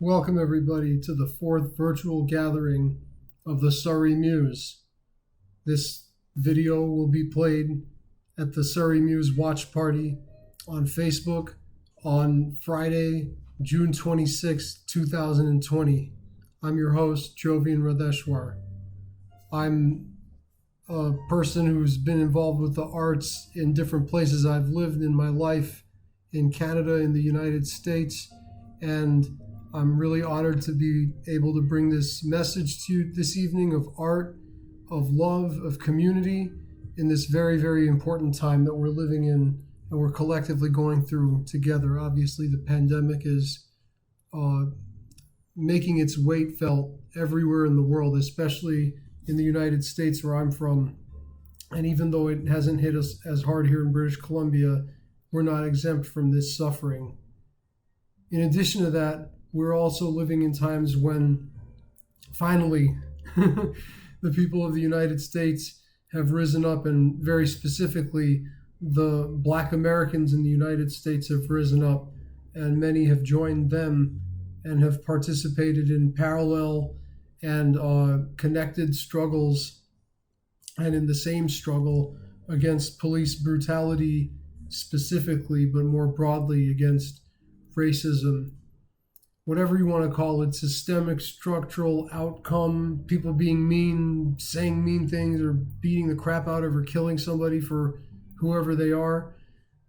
Welcome everybody to the fourth virtual gathering of the Surrey Muse. This video will be played at the Surrey Muse watch party on Facebook on Friday, June 26, 2020. I'm your host, Jovian Radheshwar. I'm a person who's been involved with the arts in different places I've lived in my life, in Canada, in the United States, and I'm really honored to be able to bring this message to you this evening of art, of love, of community in this very, very important time that we're living in and we're collectively going through together. Obviously, the pandemic is making its weight felt everywhere in the world, especially in the United States where I'm from. And even though it hasn't hit us as hard here in British Columbia, we're not exempt from this suffering. In addition to that, we're also living in times when finally the people of the United States have risen up, and very specifically the Black Americans in the United States have risen up, and many have joined them and have participated in parallel and connected struggles, and in the same struggle against police brutality specifically, but more broadly against racism. Whatever you want to call it, systemic, structural outcome, people being mean, saying mean things, or beating the crap out of or killing somebody for whoever they are.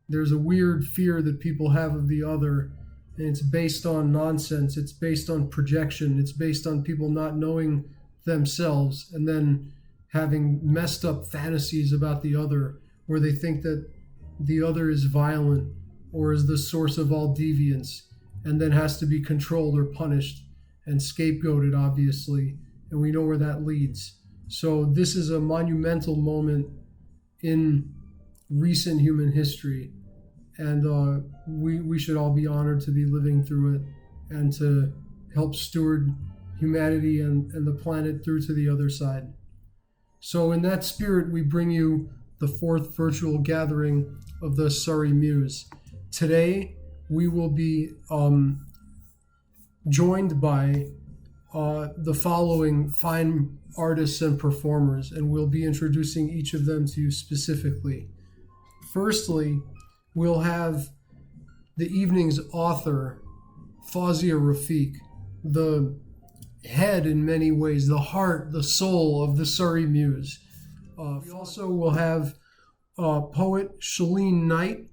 There's a weird fear that people have of the other, and it's based on nonsense. It's based on projection. It's based on people not knowing themselves and then having messed up fantasies about the other, where they think that the other is violent or is the source of all deviance, and then has to be controlled or punished and scapegoated, obviously. And we know where that leads. So this is a monumental moment in recent human history. And we should all be honored to be living through it and to help steward humanity and the planet through to the other side. So in that spirit, we bring you the fourth virtual gathering of the Surrey Muse. Today, we will be joined by the following fine artists and performers, and we'll be introducing each of them to you specifically. Firstly, we'll have the evening's author, Fawzia Rafiq, the head in many ways, the heart, the soul of the Surrey Muse. We also will have poet Chelene Knight,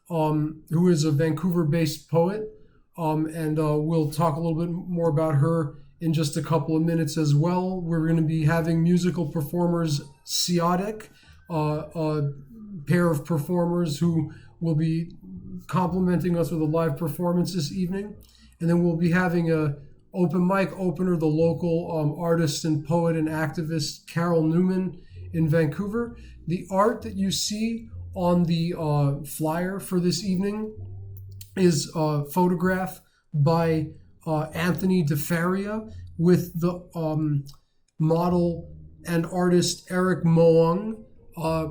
who is a Vancouver-based poet, and we'll talk a little bit more about her in just a couple of minutes as well. We're going to be having musical performers, Si Siadic, a pair of performers who will be complimenting us with a live performance this evening. And then we'll be having a open mic opener, the local artist and poet and activist Carol Neuman in Vancouver. The art that you see on the flyer for this evening is a photograph by Anthony DeFaria with the model and artist Eric Moong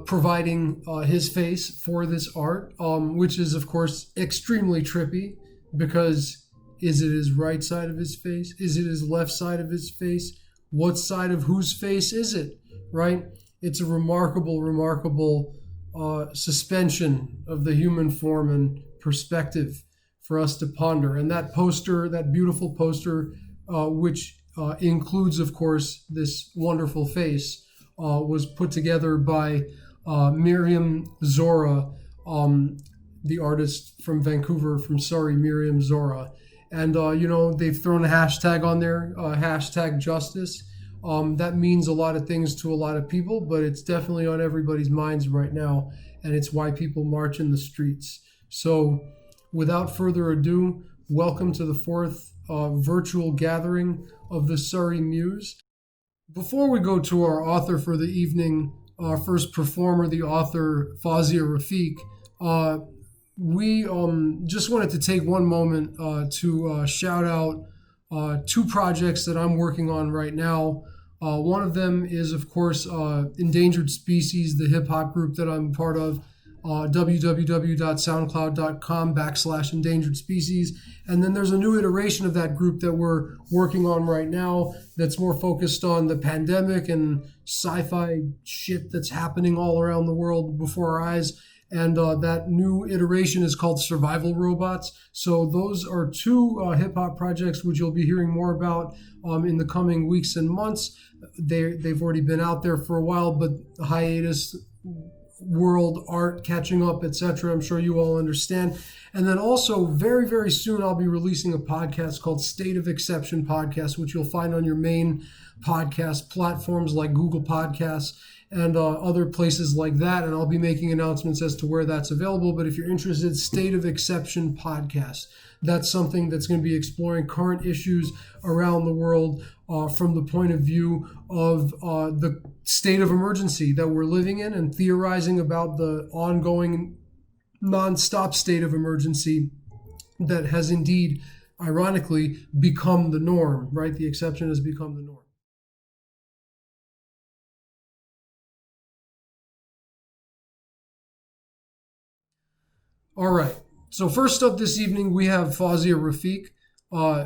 providing his face for this art, which is of course extremely trippy, because is it his right side of his face? Is it his left side of his face? What side of whose face is it, right? It's a remarkable suspension of the human form and perspective for us to ponder. And that poster, that beautiful poster, which includes, of course, this wonderful face, was put together by Mariam Zohra, the artist from Vancouver, from Surrey, Mariam Zohra. And, they've thrown a hashtag on there, hashtag justice. That means a lot of things to a lot of people, but it's definitely on everybody's minds right now, and it's why people march in the streets. So without further ado, welcome to the fourth virtual gathering of the Surrey Muse. Before we go to our author for the evening, our first performer, the author Fawzia Rafiq, we just wanted to take one moment to shout out two projects that I'm working on right now. One of them is, of course, Endangered Species, the hip hop group that I'm part of. www.soundcloud.com/endangered species. And then there's a new iteration of that group that we're working on right now that's more focused on the pandemic and sci-fi shit that's happening all around the world before our eyes. And that new iteration is called Survival Robots. So those are two hip-hop projects which you'll be hearing more about in the coming weeks and months. They've already been out there for a while, but hiatus, world, art, catching up, etc. I'm sure you all understand. And then also very, very soon I'll be releasing a podcast called State of Exception Podcast, which you'll find on your main podcast platforms like Google Podcasts and other places like that. And I'll be making announcements as to where that's available. But if you're interested, State of Exception Podcast. That's something that's going to be exploring current issues around the world from the point of view of the state of emergency that we're living in, and theorizing about the ongoing nonstop state of emergency that has indeed, ironically, become the norm, right? The exception has become the norm. All right. So first up this evening, we have Fawzia Rafiq,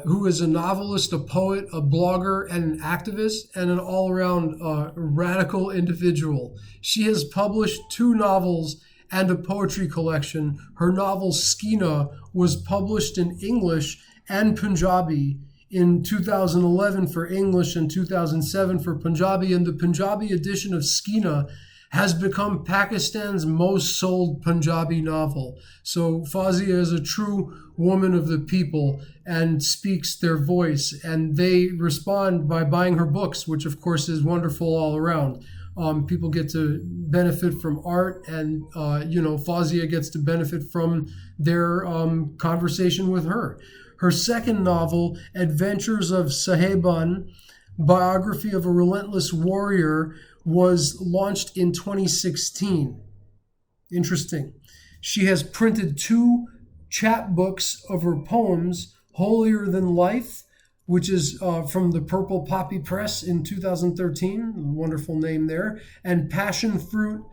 who is a novelist, a poet, a blogger, and an activist, and an all-around radical individual. She has published 2 novels and a poetry collection. Her novel Skina was published in English and Punjabi in 2011 for English and 2007 for Punjabi, and the Punjabi edition of Skina has become Pakistan's most sold Punjabi novel. So Fawzia is a true woman of the people and speaks their voice, and they respond by buying her books, which of course is wonderful all around. People get to benefit from art, and Fawzia gets to benefit from their conversation with her. Her second novel, Adventures of Saheban, Biography of a Relentless Warrior, was launched in 2016. Interesting. She has printed 2 chapbooks of her poems, Holier Than Life, which is from the Purple Poppy Press in 2013, a wonderful name there, and Passion Fruit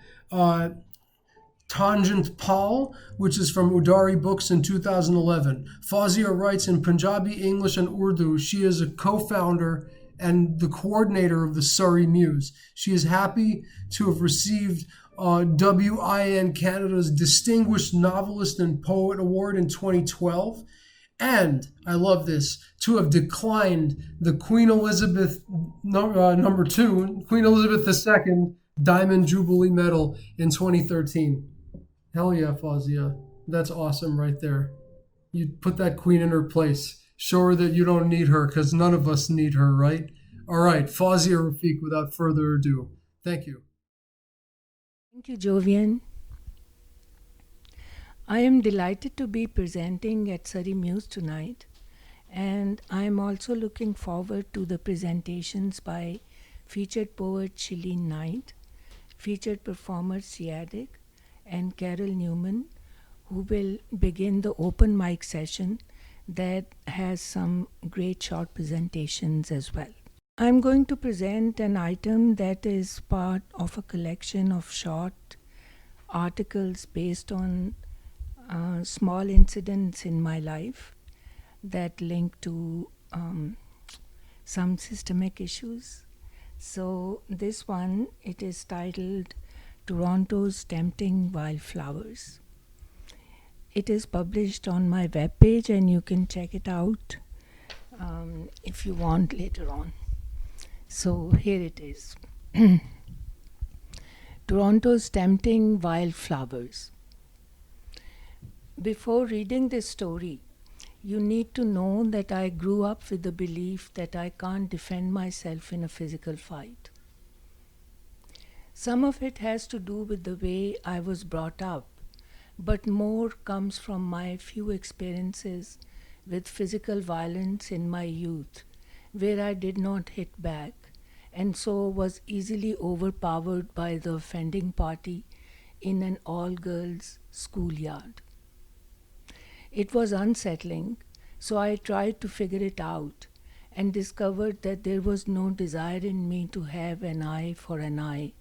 Tangent Pal, which is from Udari Books in 2011. Fawzia writes in Punjabi, English, and Urdu. She is a co-founder and the coordinator of the Surrey Muse. She is happy to have received WIN Canada's Distinguished Novelist and Poet Award in 2012. And, I love this, to have declined the Queen Elizabeth number 2, Queen Elizabeth II Diamond Jubilee Medal in 2013. Hell yeah, Fawzia. That's awesome right there. You put that queen in her place. Show her that you don't need her, because none of us need her, right? All right, Fawzia Rafiq, without further ado. Thank you. Thank you, Jovian. I am delighted to be presenting at Surrey Muse tonight, and I am also looking forward to the presentations by featured poet Chelene Knight, featured performer Si Siadic, and Carol Neuman, who will begin the open mic session that has some great short presentations as well. I'm going to present an item that is part of a collection of short articles based on small incidents in my life that link to some systemic issues. So this one, it is titled Toronto's Tempting Wildflowers. It is published on my webpage, and you can check it out if you want later on. So here it is. Toronto's Tempting Wildflowers. Before reading this story, you need to know that I grew up with the belief that I can't defend myself in a physical fight. Some of it has to do with the way I was brought up, but more comes from my few experiences with physical violence in my youth, where I did not hit back, and so was easily overpowered by the offending party in an all-girls schoolyard. It was unsettling, so I tried to figure it out and discovered that there was no desire in me to have an eye for an eye.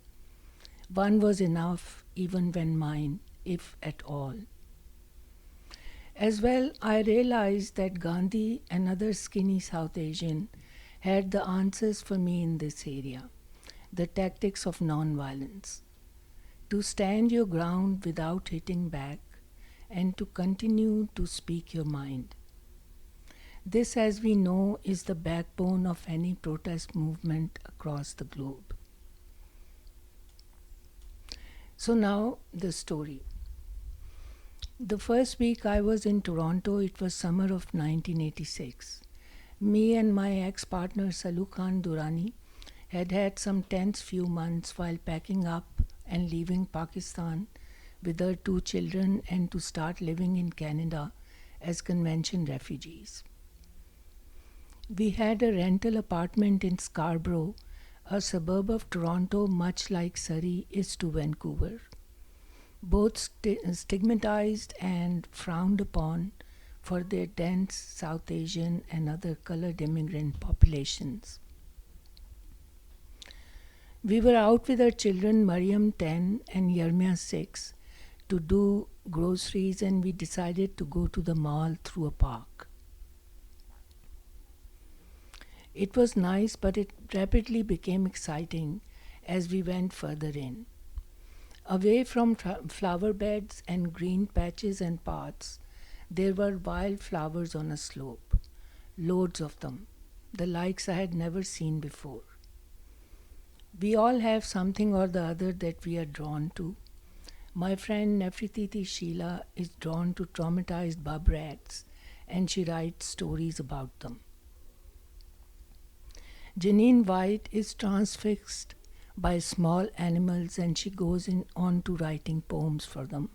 One was enough, even when mine, if at all. As well, I realized that Gandhi, another skinny South Asian, had the answers for me in this area, the tactics of non-violence. To stand your ground without hitting back and to continue to speak your mind. This, as we know, is the backbone of any protest movement across the globe. So now the story. The first week I was in Toronto, it was summer of 1986. Me and my ex-partner Salu Khan Durrani had some tense few months while packing up and leaving Pakistan with her 2 children and to start living in Canada as convention refugees. We had a rental apartment in Scarborough, a suburb of Toronto much like Surrey is to Vancouver. Both stigmatized and frowned upon for their dense South Asian and other colored immigrant populations. We were out with our children, Mariam 10 and Yarmia 6, to do groceries, and we decided to go to the mall through a park. It was nice, but it rapidly became exciting as we went further in. Away from flower beds and green patches and paths, there were wild flowers on a slope, loads of them, the likes I had never seen before. We all have something or the other that we are drawn to. My friend Nefertiti Sheila is drawn to traumatized bub rats, and she writes stories about them. Janine White is transfixed by small animals, and she goes on to writing poems for them.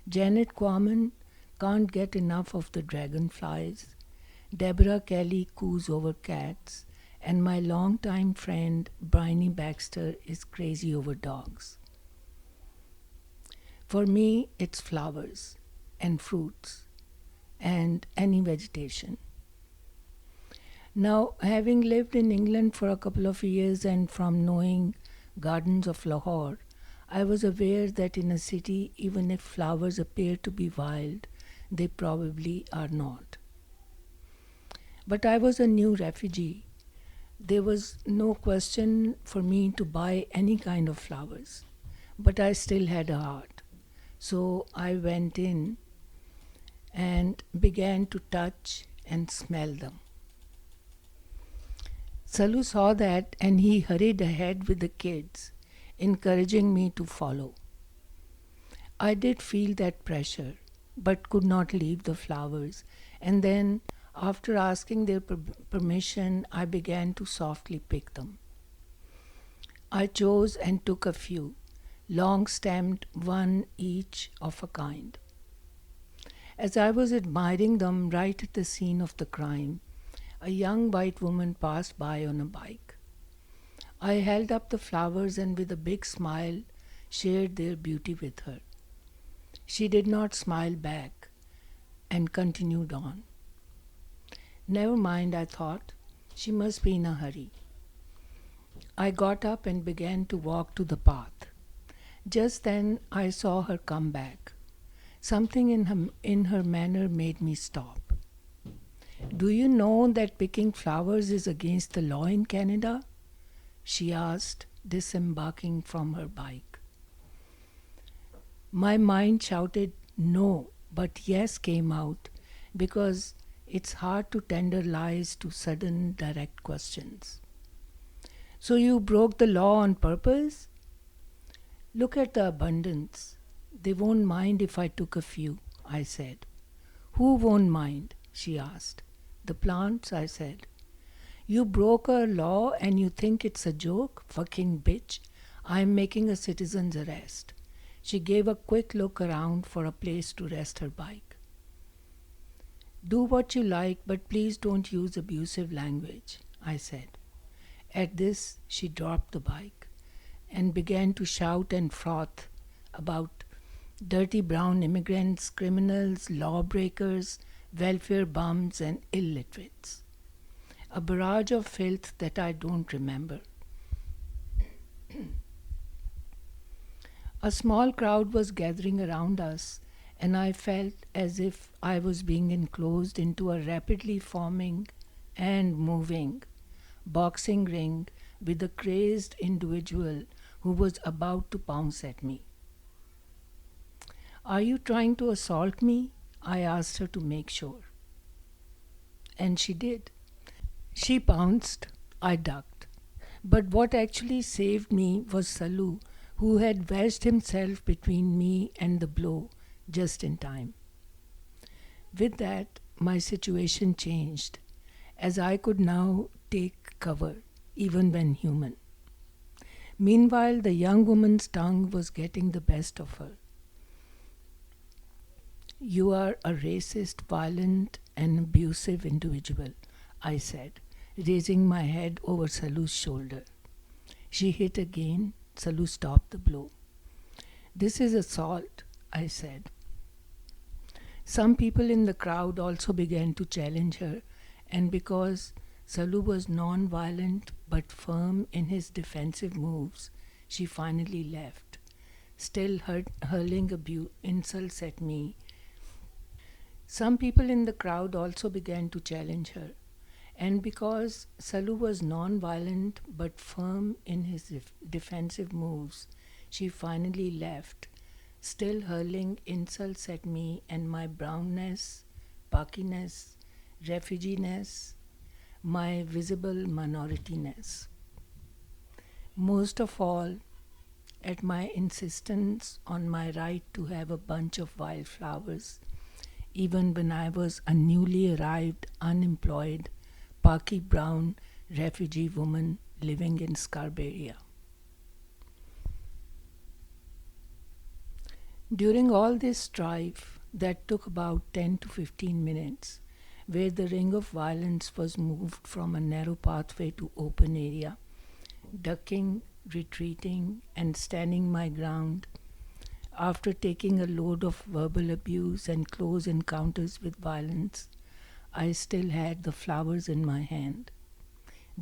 Janet Quammen can't get enough of the dragonflies. Deborah Kelly coos over cats, and my longtime friend Bryony Baxter is crazy over dogs. For me, it's flowers and fruits and any vegetation. Now, having lived in England for a couple of years and from knowing Gardens of Lahore, I was aware that in a city, even if flowers appear to be wild, they probably are not. But I was a new refugee. There was no question for me to buy any kind of flowers, but I still had a heart. So I went in and began to touch and smell them. Salu saw that and he hurried ahead with the kids, encouraging me to follow. I did feel that pressure, but could not leave the flowers, and then, after asking their permission, I began to softly pick them. I chose and took a few, long-stemmed, one each of a kind. As I was admiring them right at the scene of the crime, a young white woman passed by on a bike. I held up the flowers and with a big smile shared their beauty with her. She did not smile back and continued on. Never mind, I thought. She must be in a hurry. I got up and began to walk to the path. Just then I saw her come back. Something in her manner made me stop. "Do you know that picking flowers is against the law in Canada?" she asked, disembarking from her bike. My mind shouted no, but yes came out, because it's hard to tender lies to sudden direct questions. "So you broke the law on purpose?" "Look at the abundance. They won't mind if I took a few," I said. "Who won't mind?" she asked. "The plants," I said. "You broke a law and you think it's a joke? Fucking bitch. I'm making a citizen's arrest." She gave a quick look around for a place to rest her bike. "Do what you like, but please don't use abusive language," I said. At this, she dropped the bike and began to shout and froth about dirty brown immigrants, criminals, lawbreakers, welfare bums, and illiterates. A barrage of filth that I don't remember. A small crowd was gathering around us, and I felt as if I was being enclosed into a rapidly forming and moving boxing ring with a crazed individual who was about to pounce at me. "Are you trying to assault me?" I asked her to make sure. And she did. She pounced, I ducked. But what actually saved me was Salu, who had wedged himself between me and the blow just in time. With that, my situation changed, as I could now take cover, even when human. Meanwhile, the young woman's tongue was getting the best of her. "You are a racist, violent, and abusive individual," I said, raising my head over Salu's shoulder. She hit again. Salu stopped the blow. "This is assault," I said. Some people in the crowd also began to challenge her, and because Salu was non-violent but firm in his defensive moves, she finally left, still hurling insults at me. Some people in the crowd also began to challenge her, and because Salu was non-violent but firm in his defensive moves, she finally left, still hurling insults at me and my brownness, puckiness, refuginess, my visible minorityness. Most of all, at my insistence on my right to have a bunch of wildflowers, even when I was a newly arrived, unemployed, Paki brown refugee woman living in Scarberia. During all this strife that took about 10 to 15 minutes, where the ring of violence was moved from a narrow pathway to open area, ducking, retreating, and standing my ground, after taking a load of verbal abuse and close encounters with violence, I still had the flowers in my hand,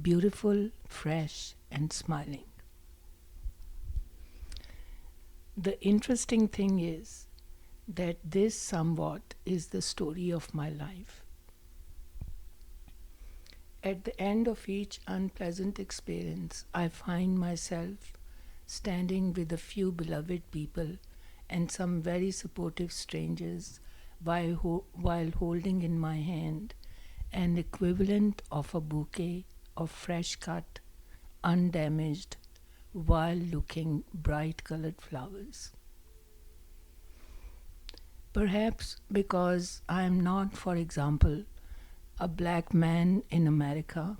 beautiful, fresh, and smiling. The interesting thing is that this somewhat is the story of my life. At the end of each unpleasant experience, I find myself standing with a few beloved people and some very supportive strangers while holding in my hand an equivalent of a bouquet of fresh cut, undamaged, wild looking, bright colored flowers. Perhaps because I am not, for example, a black man in America,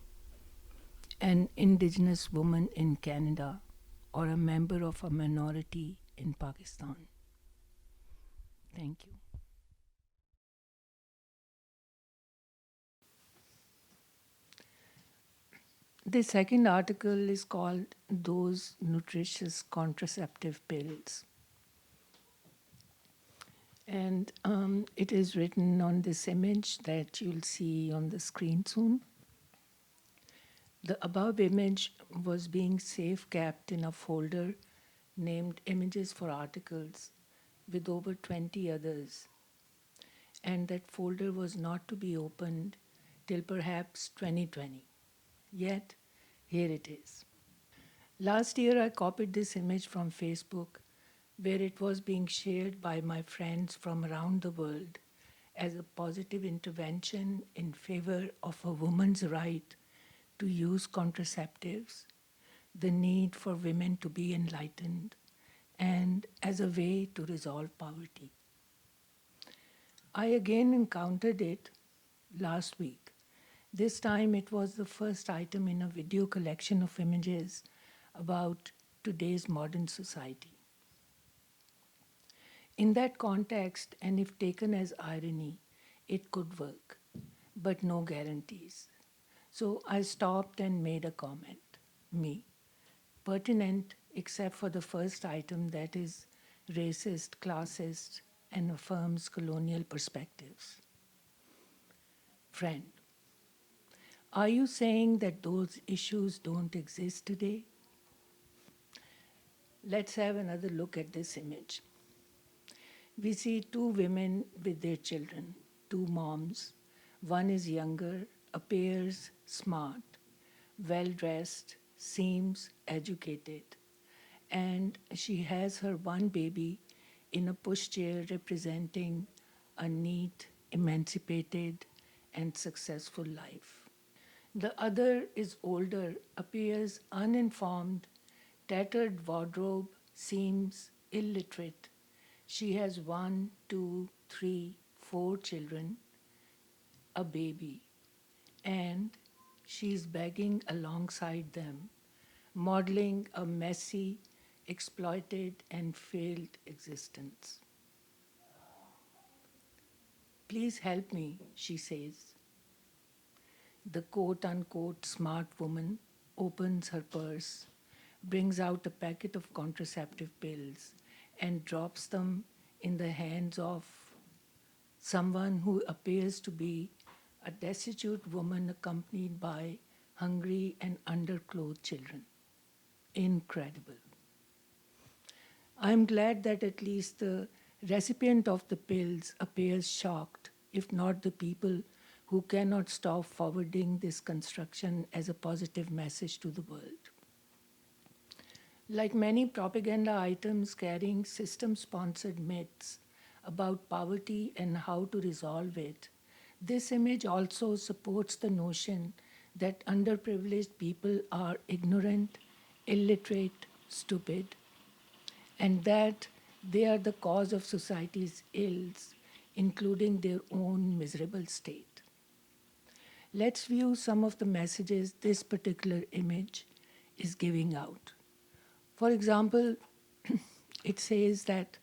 an indigenous woman in Canada, or a member of a minority in Pakistan. Thank you. The second article is called "Those Nutritious Contraceptive Pills." And it is written on this image that you'll see on the screen soon. The above image was being safe kept in a folder named Images for Articles with over 20 others. And that folder was not to be opened till perhaps 2020. Yet, here it is. Last year, I copied this image from Facebook, where it was being shared by my friends from around the world as a positive intervention in favor of a woman's right to use contraceptives, the need for women to be enlightened, and as a way to resolve poverty. I again encountered it last week. This time it was the first item in a video collection of images about today's modern society. In that context, and if taken as irony, it could work, but no guarantees. So I stopped and made a comment, me, pertinent except for the first item that is racist, classist, and affirms colonial perspectives. Friend, are you saying that those issues don't exist today? Let's have another look at this image. We see two women with their children, two moms. One is younger, appears smart, well dressed, seems educated, and she has her one baby in a pushchair representing a neat, emancipated, and successful life. The other is older, appears uninformed, tattered wardrobe, seems illiterate. She has one, two, three, four children, a baby, and she's begging alongside them, modeling a messy, exploited, and failed existence. Please help me, she says. The quote unquote smart woman opens her purse, brings out a packet of contraceptive pills, and drops them in the hands of someone who appears to be a destitute woman accompanied by hungry and underclothed children. Incredible. I'm glad that at least the recipient of the pills appears shocked, if not the people who cannot stop forwarding this construction as a positive message to the world. Like many propaganda items carrying system sponsored myths about poverty and how to resolve it, this image also supports the notion that underprivileged people are ignorant, illiterate, stupid, and that they are the cause of society's ills, including their own miserable state. Let's view some of the messages this particular image is giving out. For example, it says that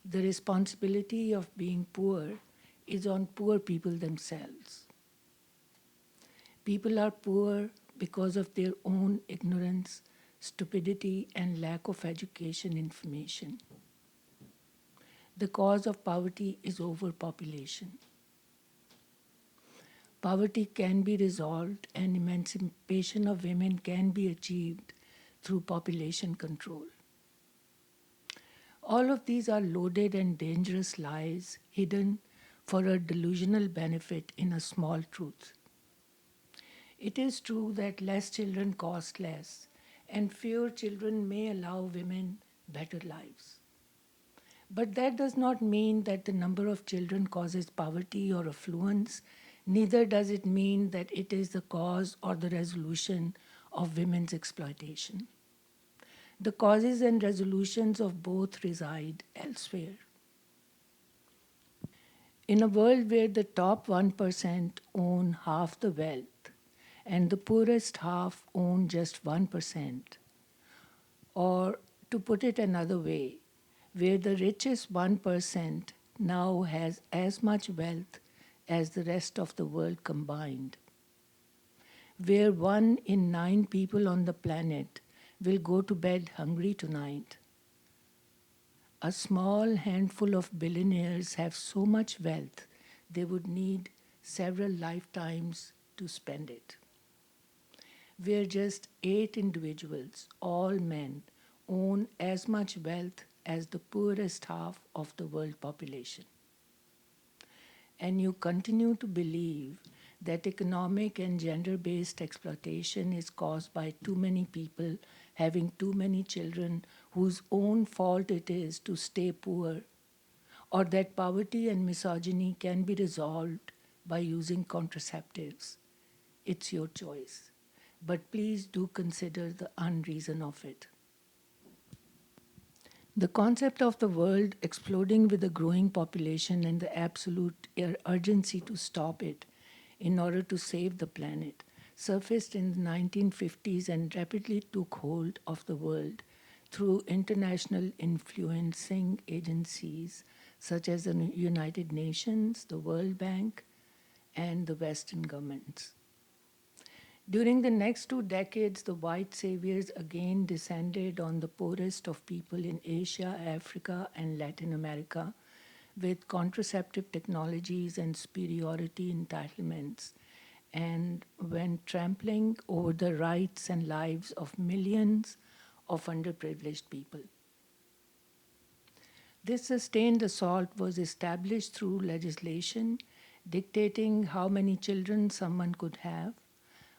the responsibility of being poor is on poor people themselves. People are poor because of their own ignorance, stupidity, and lack of education information. The cause of poverty is overpopulation. Poverty can be resolved and emancipation of women can be achieved through population control. All of these are loaded and dangerous lies hidden for a delusional benefit in a small truth. It is true that less children cost less, and fewer children may allow women better lives. But that does not mean that the number of children causes poverty or affluence, neither does it mean that it is the cause or the resolution of women's exploitation. The causes and resolutions of both reside elsewhere. In a world where the top 1% own half the wealth and the poorest half own just 1%, or to put it another way, where the richest 1% now has as much wealth as the rest of the world combined, where 1 in 9 people on the planet will go to bed hungry tonight. A small handful of billionaires have so much wealth they would need several lifetimes to spend it. Where just 8 individuals, all men, own as much wealth as the poorest half of the world population. And you continue to believe that economic and gender-based exploitation is caused by too many people having too many children whose own fault it is to stay poor, or that poverty and misogyny can be resolved by using contraceptives. It's your choice. But please do consider the unreason of it. The concept of the world exploding with a growing population and the absolute urgency to stop it in order to save the planet surfaced in the 1950s and rapidly took hold of the world through international influencing agencies such as the United Nations, the World Bank, and the Western governments. During the next 2 decades, the white saviors again descended on the poorest of people in Asia, Africa, and Latin America with contraceptive technologies and superiority entitlements, and went trampling over the rights and lives of millions of underprivileged people. This sustained assault was established through legislation dictating how many children someone could have,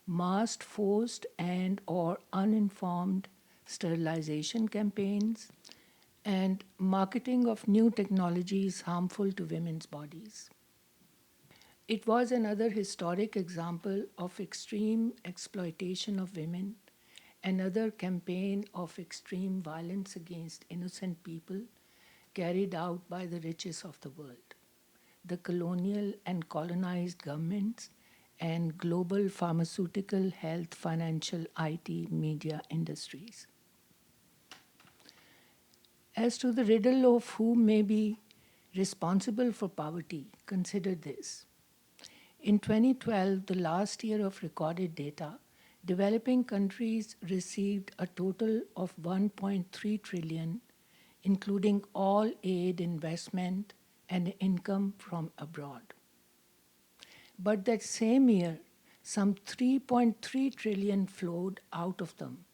masked, forced, and or uninformed sterilization campaigns, and marketing of new technologies harmful to women's bodies. It was another historic example of extreme exploitation of women, another campaign of extreme violence against innocent people carried out by the richest of the world, the colonial and colonized governments, and global pharmaceutical, health, financial, IT, media industries. As to the riddle of who may be responsible for poverty, consider this. In 2012, the last year of recorded data, developing countries received a total of 1.3 trillion, including all aid, investment, and income from abroad. But that same year, some 3.3 trillion flowed out of them.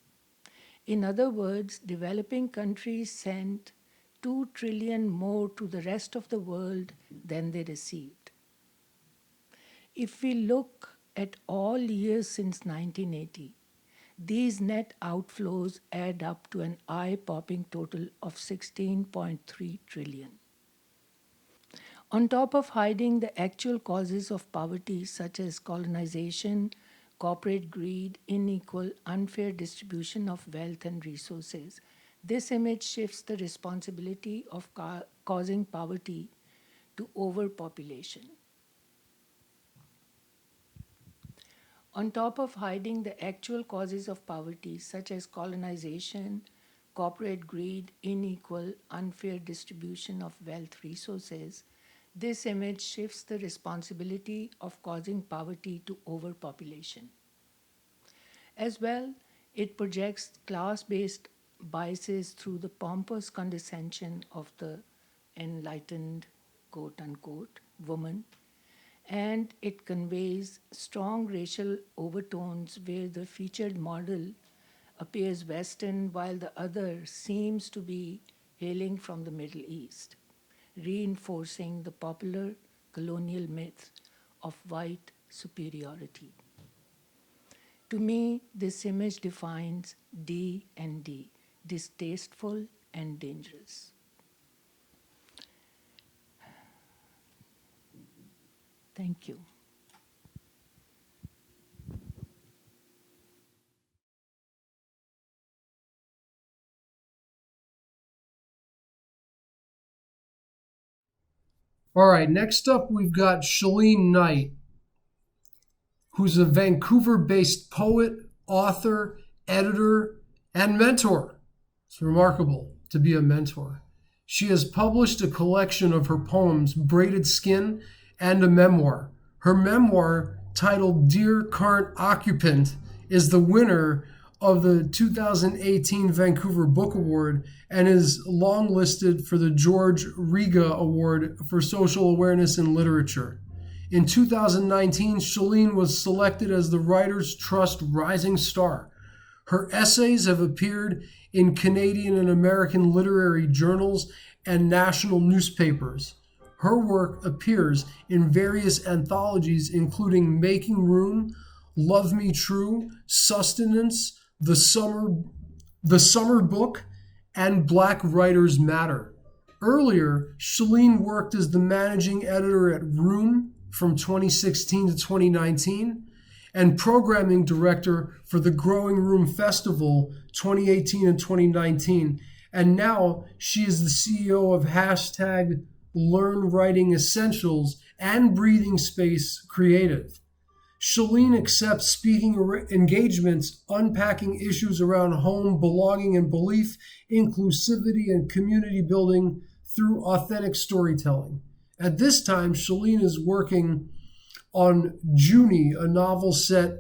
In other words, developing countries sent 2 trillion more to the rest of the world than they received. If we look at all years since 1980, these net outflows add up to an eye-popping total of 16.3 trillion. On top of hiding the actual causes of poverty such as colonization, corporate greed, unequal, unfair distribution of wealth and resources, this image shifts the responsibility of causing poverty to overpopulation. On top of hiding the actual causes of poverty, such as colonization, corporate greed, unequal, unfair distribution of wealth resources, this image shifts the responsibility of causing poverty to overpopulation. As well, it projects class-based biases through the pompous condescension of the enlightened, quote-unquote, woman, and it conveys strong racial overtones where the featured model appears Western while the other seems to be hailing from the Middle East, reinforcing the popular colonial myth of white superiority. To me, this image defines D and D, distasteful and dangerous. Thank you. All right, next up we've got Chelene Knight, who's a Vancouver-based poet, author, editor, and mentor. It's remarkable to be a mentor. She has published a collection of her poems, Braided Skin, and a memoir. Her memoir, titled Dear Current Occupant, is the winner of the 2018 Vancouver Book Award and is longlisted for the George Riga Award for Social Awareness in Literature. In 2019, Chelene was selected as the Writers' Trust Rising Star. Her essays have appeared in Canadian and American literary journals and national newspapers. Her work appears in various anthologies, including Making Room, Love Me True, Sustenance, The Summer Book, and Black Writers Matter. Earlier, Chelene worked as the managing editor at Room from 2016 to 2019 and programming director for the Growing Room Festival 2018 and 2019. And now she is the CEO of hashtag Learn Writing Essentials and Breathing Space Creative. Chelene accepts speaking engagements, unpacking issues around home, belonging and belief, inclusivity, and community building through authentic storytelling. At this time, Chelene is working on Junie, a novel set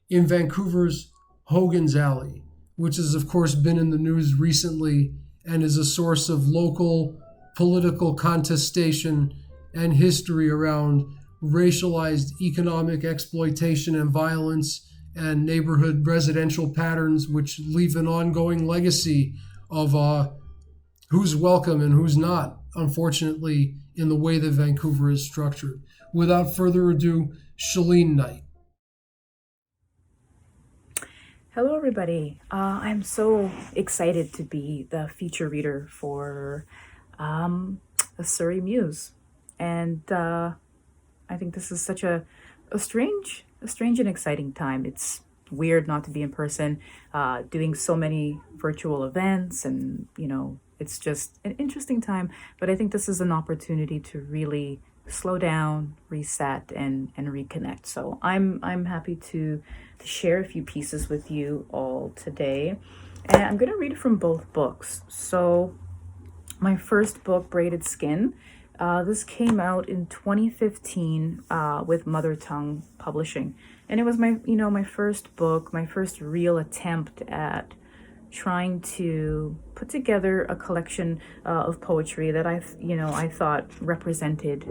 in Vancouver's Hogan's Alley, which has, of course, been in the news recently and is a source of local political contestation and history around racialized economic exploitation and violence and neighborhood residential patterns, which leave an ongoing legacy of who's welcome and who's not unfortunately, in the way that Vancouver is structured. Without further ado, Chelene Knight. Hello, everybody. I'm so excited to be the feature reader for the Surrey Muse, and I think this is such a strange and exciting time. It's weird not to be in person, doing so many virtual events, and it's just an interesting time. But I think this is an opportunity to really slow down, reset, and reconnect. So I'm happy to share a few pieces with you all today, and I'm going to read from both books. So my first book, Braided Skin, this came out in 2015 with Mother Tongue Publishing, and it was my first book, my first real attempt at trying to put together a collection of poetry that I thought represented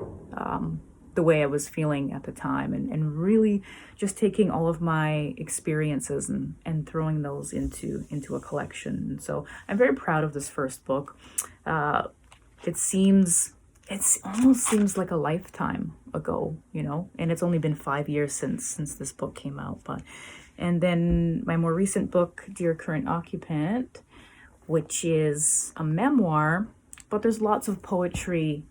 the way I was feeling at the time, and really just taking all of my experiences and throwing those into a collection. And so I'm very proud of this first book. It almost seems like a lifetime ago, and it's only been 5 years since this book came out. And then my more recent book, Dear Current Occupant, which is a memoir, but there's lots of poetry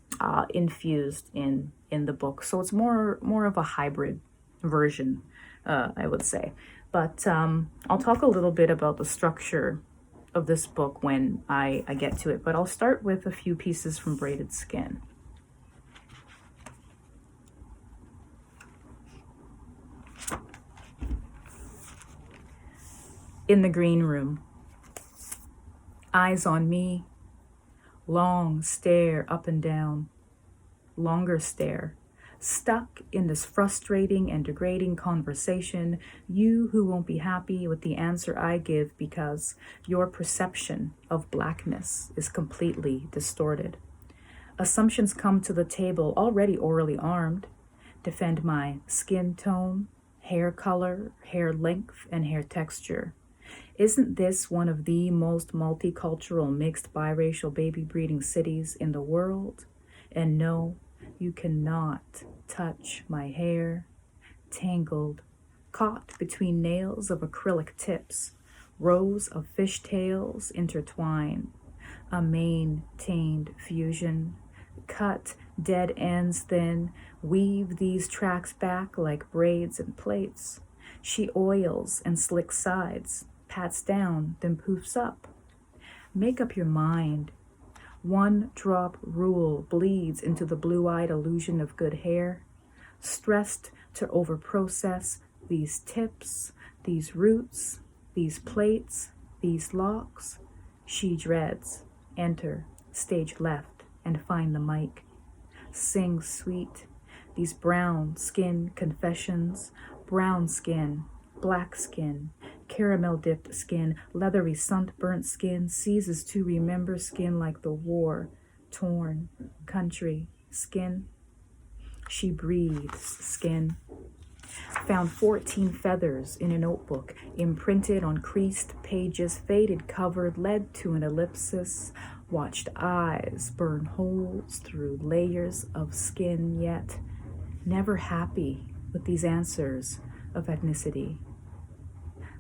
infused in the book. So it's more of a hybrid version, I would say. But I'll talk a little bit about the structure of this book when I get to it. But I'll start with a few pieces from Braided Skin. In the green room, eyes on me, long stare up and down, longer stare, stuck in this frustrating and degrading conversation, you who won't be happy with the answer I give because your perception of blackness is completely distorted. Assumptions come to the table already orally armed, defend my skin tone, hair color, hair length, and hair texture. Isn't this one of the most multicultural, mixed biracial baby breeding cities in the world? And no, you cannot touch my hair, tangled, caught between nails of acrylic tips, rows of fishtails intertwine, a maintained fusion, cut dead ends, then weave these tracks back like braids and plates. She oils and slicks sides, pats down, then poofs up. Make up your mind. One drop rule bleeds into the blue-eyed illusion of good hair. Stressed to overprocess these tips, these roots, these plaits, these locks. She dreads. Enter, stage left, and find the mic. Sing sweet. These brown skin confessions, brown skin, black skin, caramel-dipped skin, leathery, sunburnt skin, seizes to remember skin like the war, torn, country, skin. She breathes skin. Found 14 feathers in a notebook, imprinted on creased pages, faded covered, led to an ellipsis, watched eyes burn holes through layers of skin, yet never happy with these answers of ethnicity.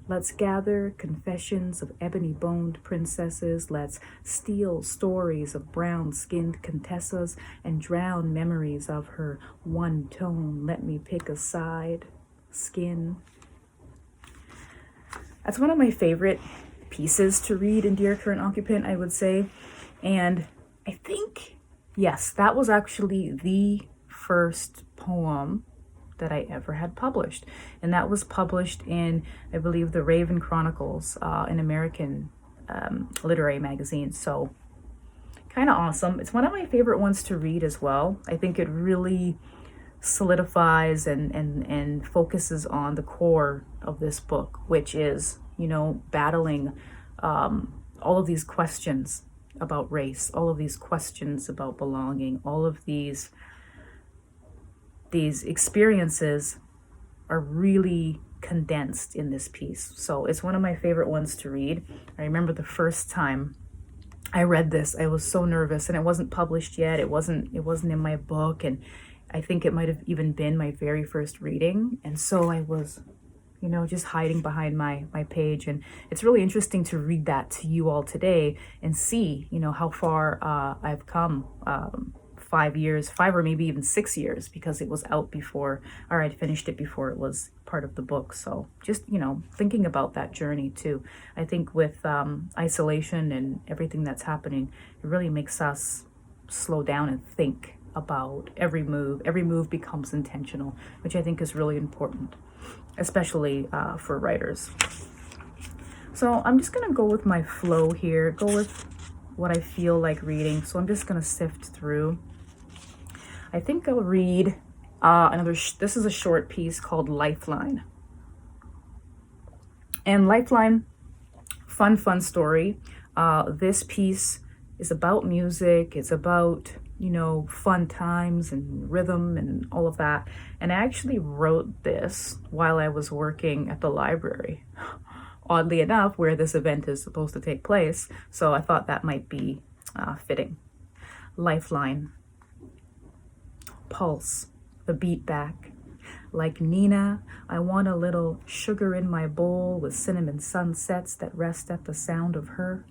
Let's gather confessions of ebony-boned princesses. Let's steal stories of brown-skinned contessas and drown memories of her one tone. Let me pick a side. Skin. That's one of my favorite pieces to read in Dear Current Occupant, I would say. And I think, yes, that was actually the first poem that I ever had published. And that was published in, I believe, the Raven Chronicles, an American literary magazine. So kind of awesome. It's one of my favorite ones to read as well. I think it really solidifies and focuses on the core of this book, which is, battling all of these questions about race, all of these questions about belonging, all of these experiences are really condensed in this piece. So it's one of my favorite ones to read. I remember the first time I read this. I was so nervous, and it wasn't published yet. It wasn't in my book, and I think it might have even been my very first reading. And so I was, you know, just hiding behind my page. And it's really interesting to read that to you all today and see, you know, how far I've come. 5 years, 5 or maybe even 6 years, because it was out before, or I'd finished it before it was part of the book. So just, you know, thinking about that journey too. I think with isolation and everything that's happening, it really makes us slow down and think about every move. Every move becomes intentional, which I think is really important, especially for writers. So I'm just gonna go with my flow here, go with what I feel like reading. So I'm just gonna sift through. I think I'll read this is a short piece called Lifeline. And Lifeline, fun story. This piece is about music. It's about, you know, fun times and rhythm and all of that. And I actually wrote this while I was working at the library, oddly enough, where this event is supposed to take place. So I thought that might be fitting. Lifeline. Pulse, the beat back. Like Nina, I want a little sugar in my bowl with cinnamon sunsets that rest at the sound of her.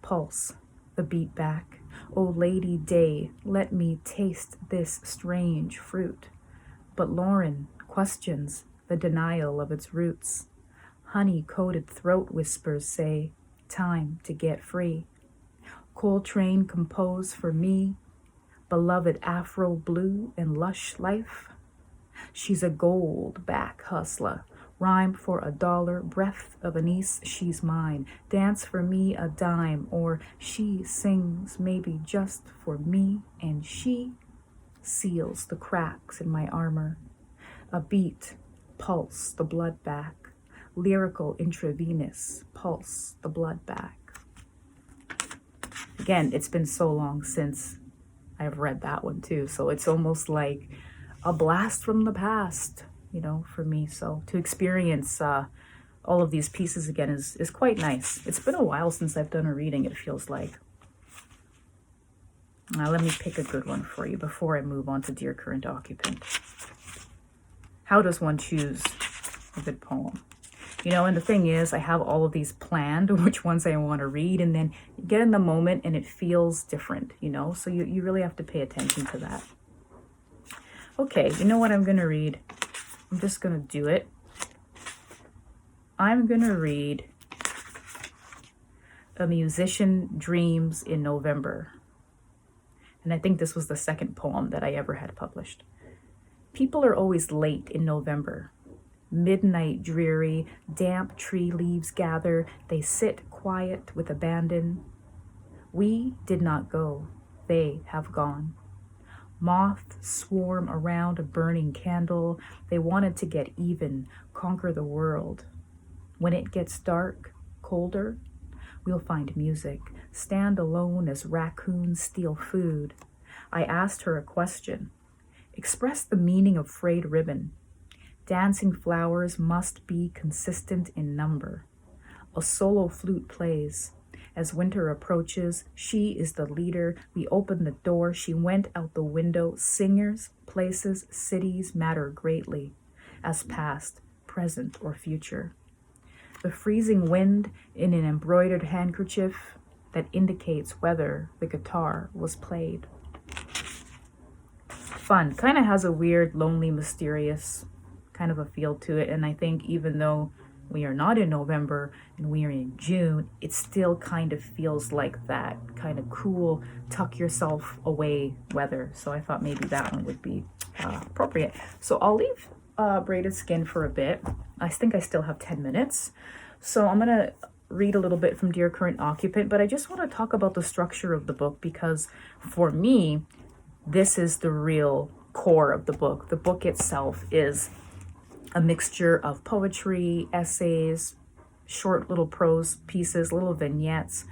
Pulse, the beat back. Oh, Lady Day, let me taste this strange fruit. But Lauren questions the denial of its roots. Honey-coated throat whispers say, time to get free. Coltrane compose for me, beloved Afro blue and lush life. She's a gold back hustler, rhyme for $1, breath of anise, she's mine. Dance for me a dime, or she sings maybe just for me, and she seals the cracks in my armor. A beat, pulse the blood back. Lyrical intravenous, pulse the blood back. Again, it's been so long since I've read that one too, so it's almost like a blast from the past, you know, for me. So to experience all of these pieces again is quite nice. It's been a while since I've done a reading, it feels like. Now let me pick a good one for you before I move on to Dear Current Occupant. How does one choose a good poem? You know, and the thing is, I have all of these planned, which ones I want to read, and then you get in the moment and it feels different, you know? So you really have to pay attention to that. Okay, you know what I'm going to read? I'm just going to do it. I'm going to read A Musician Dreams in November. And I think this was the second poem that I ever had published. People are always late in November. Midnight dreary, damp tree leaves gather, they sit quiet with abandon. We did not go, they have gone. Moths swarm around a burning candle, they wanted to get even, conquer the world. When it gets dark, colder, we'll find music, stand alone as raccoons steal food. I asked her a question. Express the meaning of frayed ribbon. Dancing flowers must be consistent in number. A solo flute plays. As winter approaches, she is the leader. We open the door. She went out the window. Singers, places, cities matter greatly, as past, present, or future. The freezing wind in an embroidered handkerchief that indicates whether the guitar was played. Fun. Kind of has a weird, lonely, mysterious kind of a feel to it. And I think even though we are not in November and we are in June, it still kind of feels like that kind of cool, tuck yourself away weather. So I thought maybe that one would be appropriate. So I'll leave Braided Skin for a bit. I think I still have 10 minutes. So I'm going to read a little bit from Dear Current Occupant, but I just want to talk about the structure of the book because for me, this is the real core of the book. The book itself is a mixture of poetry, essays, short little prose pieces, little vignettes,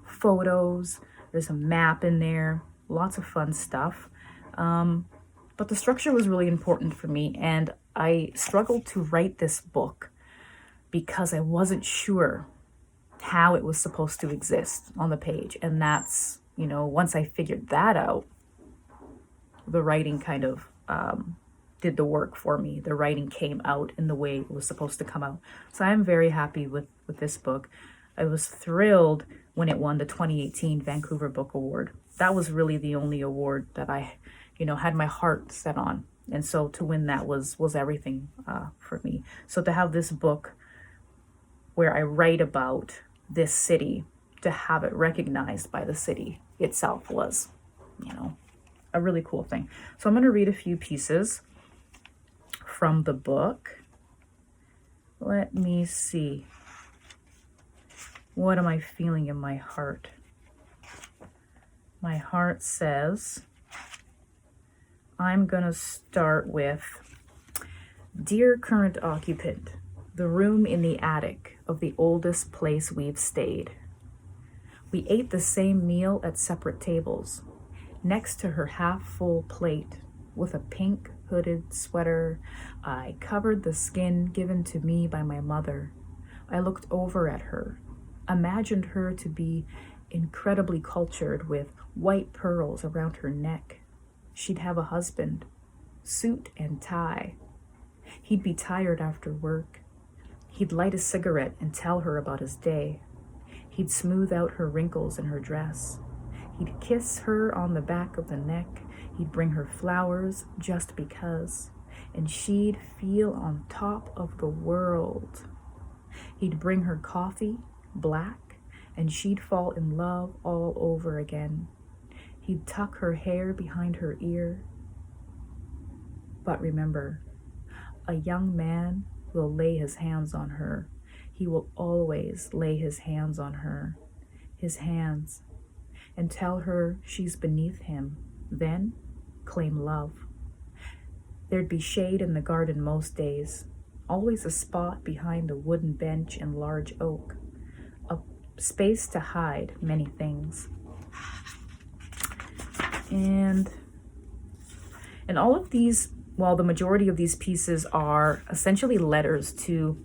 photos. There's a map in there, lots of fun stuff. But the structure was really important for me, and I struggled to write this book because I wasn't sure how it was supposed to exist on the page. And that's, once I figured that out, the writing kind of did the work for me. The writing came out in the way it was supposed to come out. So I'm very happy with this book. I was thrilled when it won the 2018 Vancouver Book Award. That was really the only award that I, had my heart set on. And so to win that was everything for me. So to have this book where I write about this city, to have it recognized by the city itself was, a really cool thing. So I'm going to read a few pieces from the book. Let me see. What am I feeling in my heart? My heart says, I'm going to start with, Dear current occupant, the room in the attic of the oldest place we've stayed. We ate the same meal at separate tables, next to her half-full plate with a pink hooded sweater. I covered the skin given to me by my mother. I looked over at her, imagined her to be incredibly cultured with white pearls around her neck. She'd have a husband, suit and tie. He'd be tired after work. He'd light a cigarette and tell her about his day. He'd smooth out her wrinkles in her dress. He'd kiss her on the back of the neck. He'd bring her flowers just because. And she'd feel on top of the world. He'd bring her coffee, black, and she'd fall in love all over again. He'd tuck her hair behind her ear. But remember, a young man will lay his hands on her. He will always lay his hands on her, his hands, and tell her she's beneath him, then claim love. There'd be shade in the garden most days, always a spot behind a wooden bench and large oak, a space to hide many things. And all of these, while the majority of these pieces are essentially letters to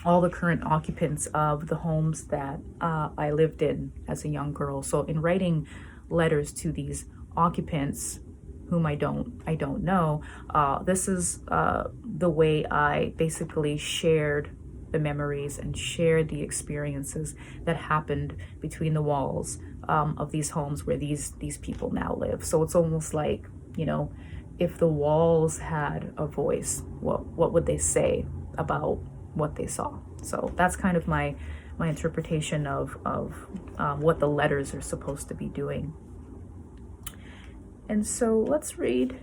all the current occupants of the homes that I lived in as a young girl. So in writing letters to these occupants whom I don't know, this is the way I basically shared the memories and shared the experiences that happened between the walls of these homes where these people now live. So it's almost like, if the walls had a voice, what would they say about what they saw? So that's kind of my interpretation of what the letters are supposed to be doing. And so let's read.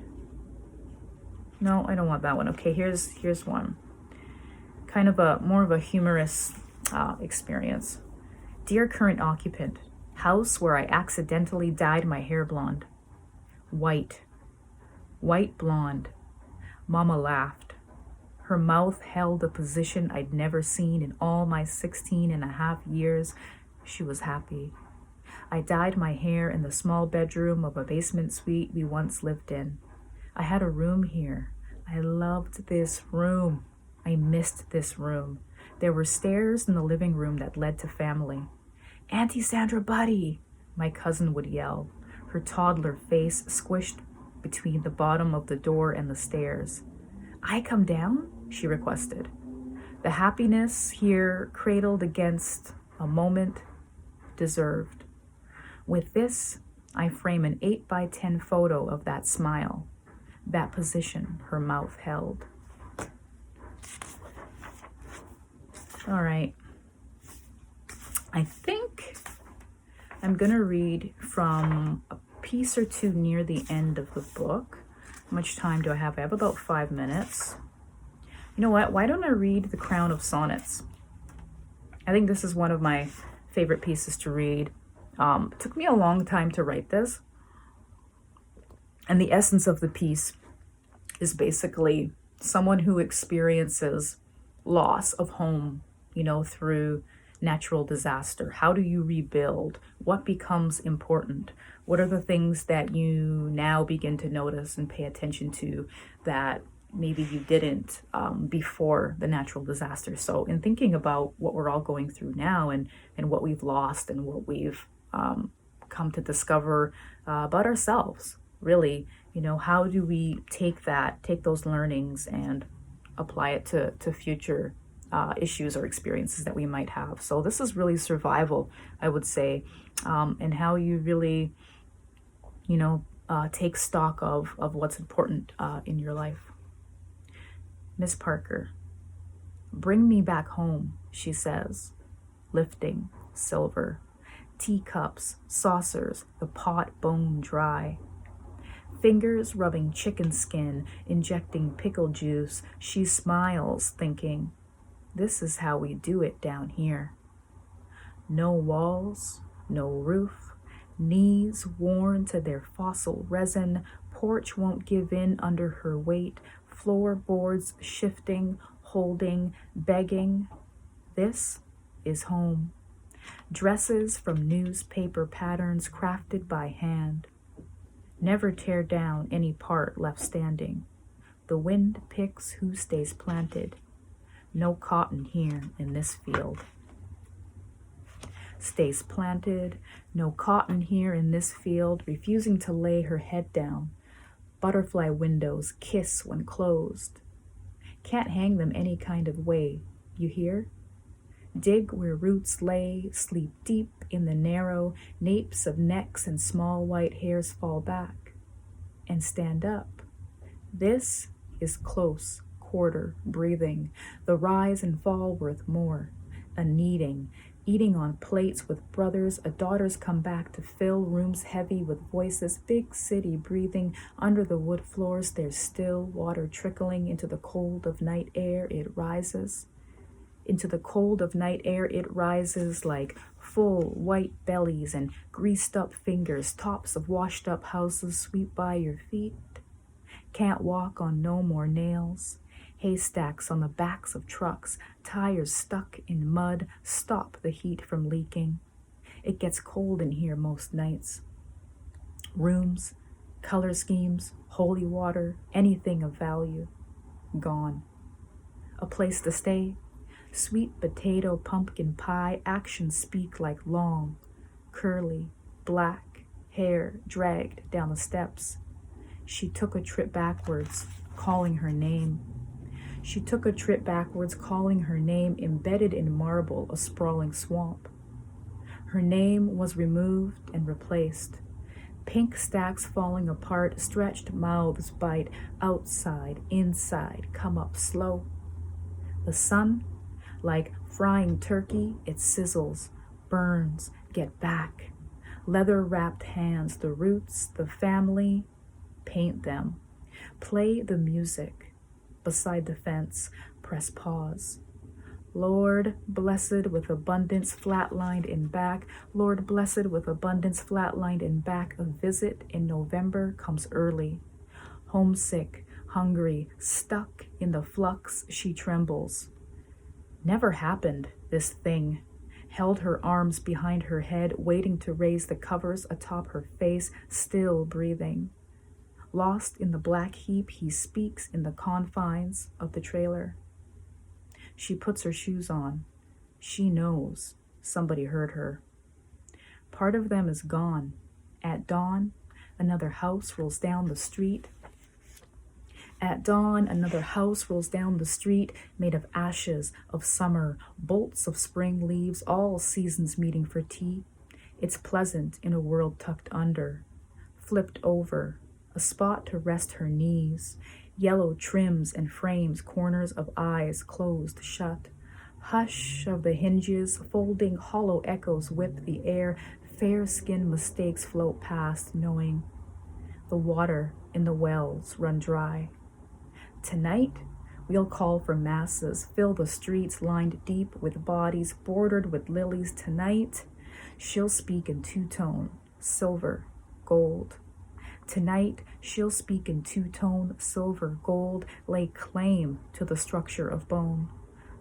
No, I don't want that one. Okay, here's one. Kind of more of a humorous experience. Dear current occupant, house where I accidentally dyed my hair blonde. White blonde. Mama laughed. Her mouth held a position I'd never seen in all my 16 and a half years. She was happy. I dyed my hair in the small bedroom of a basement suite we once lived in. I had a room here. I loved this room. I missed this room. There were stairs in the living room that led to family. Auntie Sandra Buddy, my cousin would yell, her toddler face squished between the bottom of the door and the stairs. I come down? She requested. The happiness here cradled against a moment deserved. With this, I frame an 8x10 photo of that smile, that position her mouth held. All right. I think I'm going to read from a piece or two near the end of the book. How much time do I have? I have about 5 minutes. You know what? Why don't I read The Crown of Sonnets? I think this is one of my favorite pieces to read. It took me a long time to write this. And the essence of the piece is basically someone who experiences loss of home, through natural disaster. How do you rebuild? What becomes important? What are the things that you now begin to notice and pay attention to that maybe you didn't before the natural disaster. So in thinking about what we're all going through now, and what we've lost, and what we've come to discover about ourselves, really, how do we take those learnings and apply it to future issues or experiences that we might have. So this is really survival, I would say, and how you really, take stock of what's important in your life. Miss Parker, bring me back home, she says, lifting silver, teacups, saucers, the pot bone dry. Fingers rubbing chicken skin, injecting pickle juice, she smiles, thinking, this is how we do it down here. No walls, no roof, knees worn to their fossil resin, porch won't give in under her weight, floorboards shifting, holding, begging. This is home. Dresses from newspaper patterns crafted by hand. Never tear down any part left standing. The wind picks who stays planted. No cotton here in this field. Stays planted, no cotton here in this field, refusing to lay her head down. Butterfly windows kiss when closed. Can't hang them any kind of way, you hear? Dig where roots lay, sleep deep in the narrow napes of necks, and small white hairs fall back and stand up. This is close quarter breathing, the rise and fall worth more, a kneading, eating on plates with brothers, a daughters come back to fill rooms heavy with voices, big city breathing, under the wood floors there's still water trickling into the cold of night air, it rises. Into the cold of night air it rises like full white bellies and greased up fingers, tops of washed up houses sweep by your feet. Can't walk on no more nails. Haystacks on the backs of trucks, tires stuck in mud, stop the heat from leaking. It gets cold in here most nights. Rooms, color schemes, holy water, anything of value, gone. A place to stay, sweet potato, pumpkin pie, actions speak like long, curly, black hair dragged down the steps. She took a trip backwards, calling her name. She took a trip backwards, calling her name, embedded in marble, a sprawling swamp. Her name was removed and replaced. Pink stacks falling apart, stretched mouths bite, outside, inside, come up slow. The sun, like frying turkey, it sizzles, burns, get back. Leather-wrapped hands, the roots, the family, paint them. Play the music. Beside the fence, press pause. Lord, blessed with abundance flatlined in back. Lord, blessed with abundance flatlined in back. A visit in November comes early. Homesick, hungry, stuck in the flux, she trembles. Never happened, this thing. Held her arms behind her head, waiting to raise the covers atop her face, still breathing. Lost in the black heap, he speaks in the confines of the trailer. She puts her shoes on. She knows somebody heard her. Part of them is gone. At dawn, another house rolls down the street. At dawn, another house rolls down the street, made of ashes of summer, bolts of spring leaves, all seasons meeting for tea. It's pleasant in a world tucked under, flipped over, a spot to rest her knees, yellow trims and frames, corners of eyes closed shut. Hush of the hinges, folding hollow echoes whip the air, fair skin mistakes float past, knowing the water in the wells run dry. Tonight, we'll call for masses, fill the streets lined deep with bodies bordered with lilies. Tonight, she'll speak in two-tone, silver, gold. Tonight, she'll speak in two-tone, silver, gold, lay claim to the structure of bone.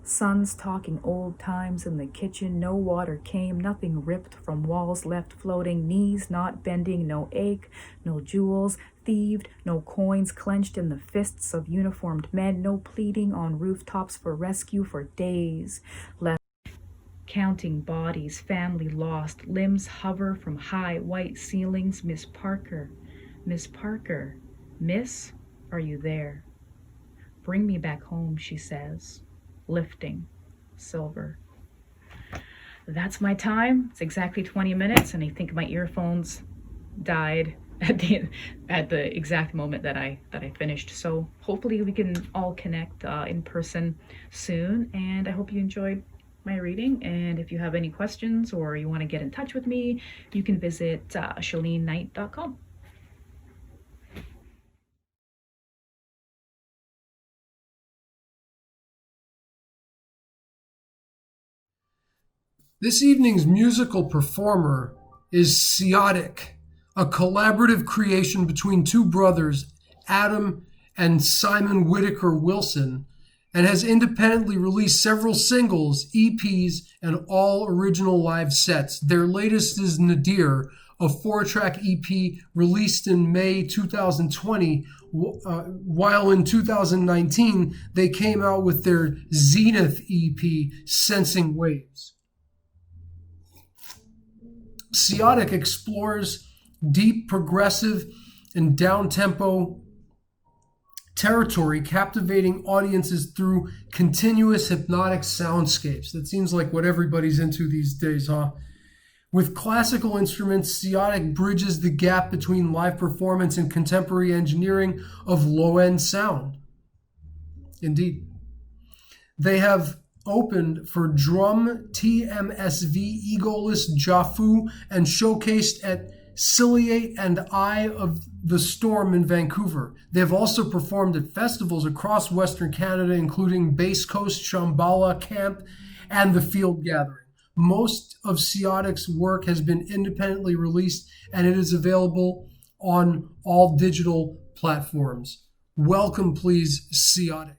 Sons talking old times in the kitchen. No water came, nothing ripped from walls left floating. Knees not bending, no ache, no jewels thieved, no coins clenched in the fists of uniformed men. No pleading on rooftops for rescue for days. Left counting bodies, family lost. Limbs hover from high white ceilings. Miss Parker, Miss Parker, Miss, are you there? Bring me back home, she says, lifting silver. That's my time. It's exactly 20 minutes, and I think my earphones died at the exact moment that I finished. So hopefully we can all connect in person soon, and I hope you enjoyed my reading. And if you have any questions or you want to get in touch with me, you can visit cheleneknight.com. This evening's musical performer is Si Siadic, a collaborative creation between two brothers, Adam and Simon Whitaker Wilson, and has independently released several singles, EPs, and all original live sets. Their latest is Nadir, a 4-track EP released in May 2020, while in 2019 they came out with their Zenith EP, Sensing Waves. Si Siadic explores deep, progressive, and down-tempo territory, captivating audiences through continuous hypnotic soundscapes. That seems like what everybody's into these days, huh? With classical instruments, Si Siadic bridges the gap between live performance and contemporary engineering of low-end sound. Indeed. They have opened for Drum, TMSV, Egoless, Jafu, and showcased at Ciliate and Eye of the Storm in Vancouver. They have also performed at festivals across Western Canada, including Base Coast, Shambhala Camp, and the Field Gathering. Most of Si Siadic's work has been independently released, and it is available on all digital platforms. Welcome, please, Si Siadic.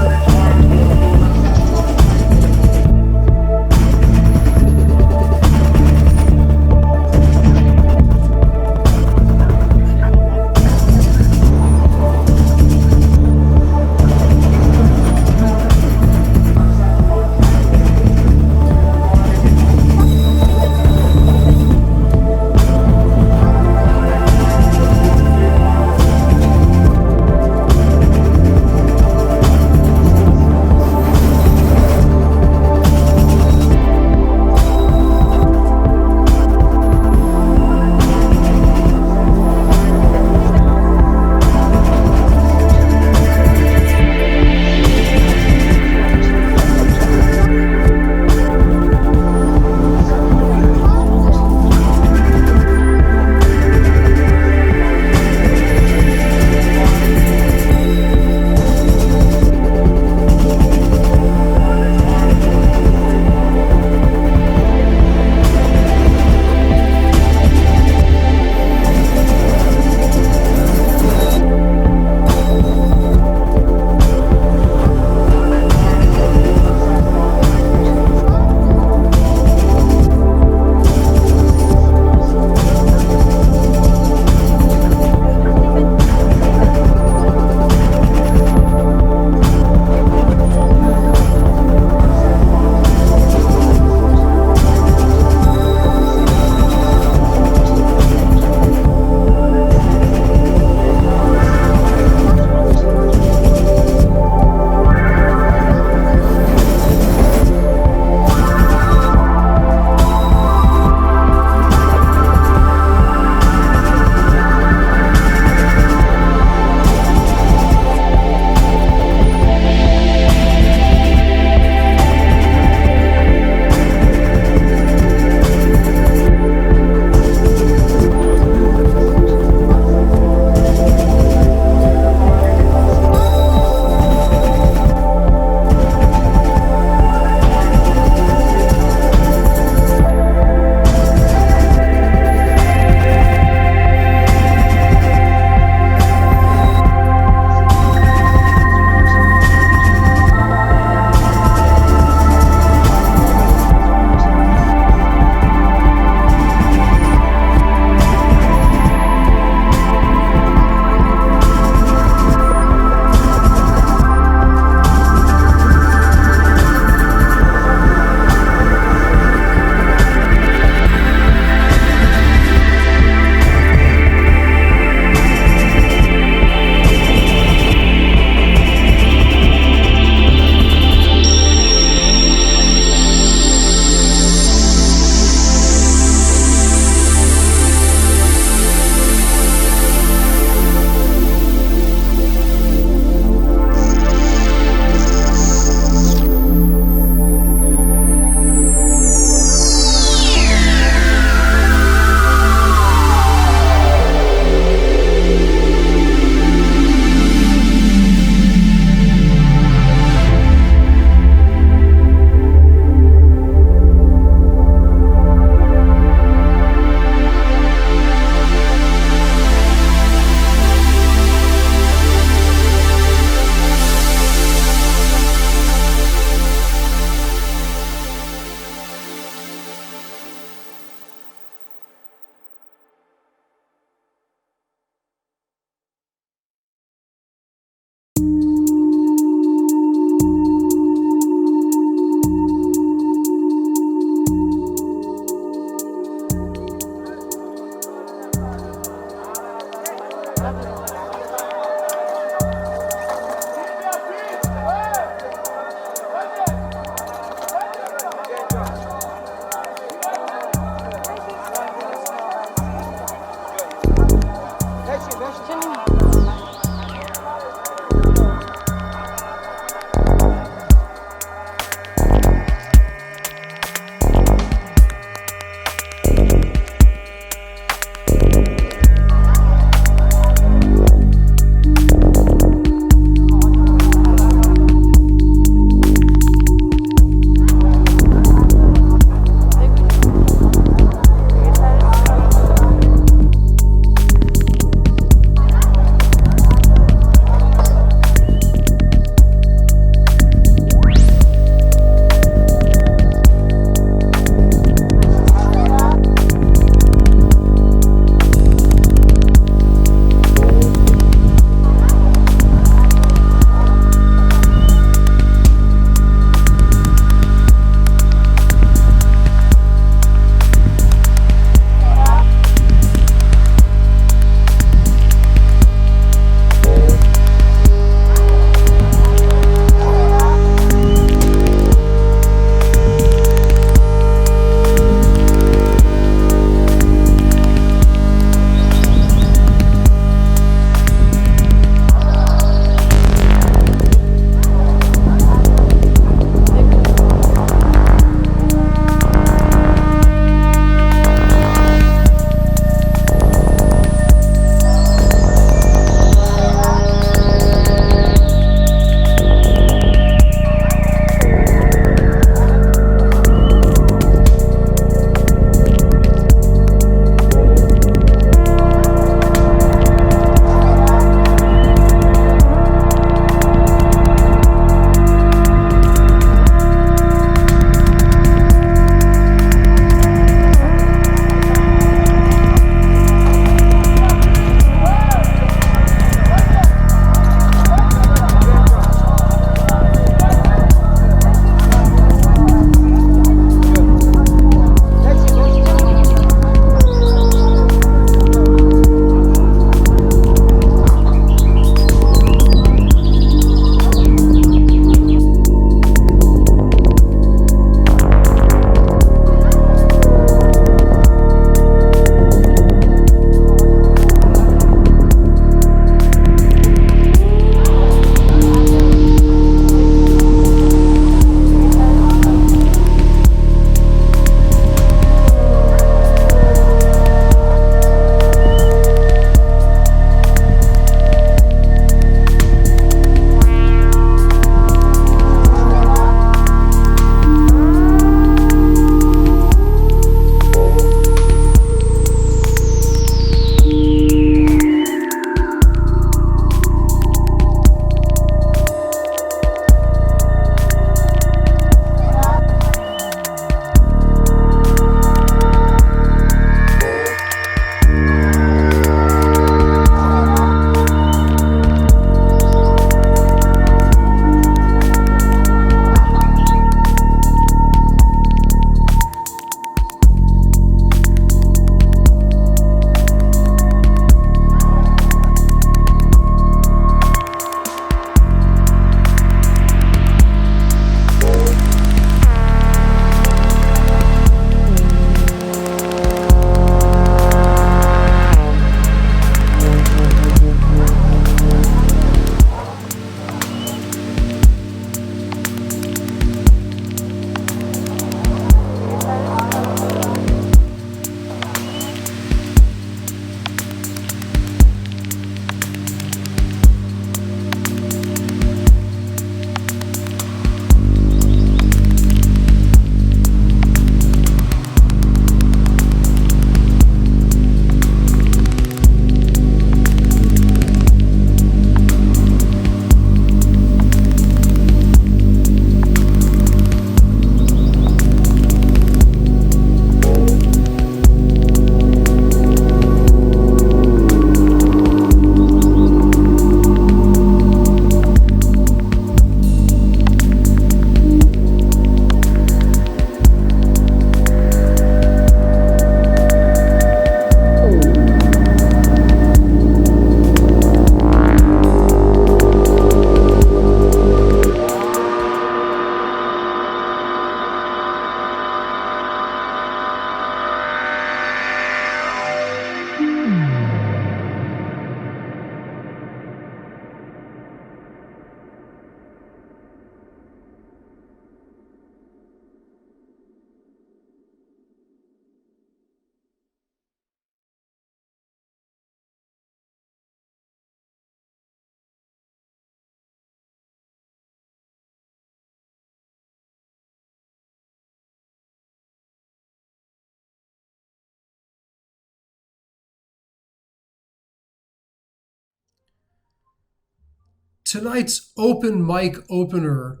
Tonight's open mic opener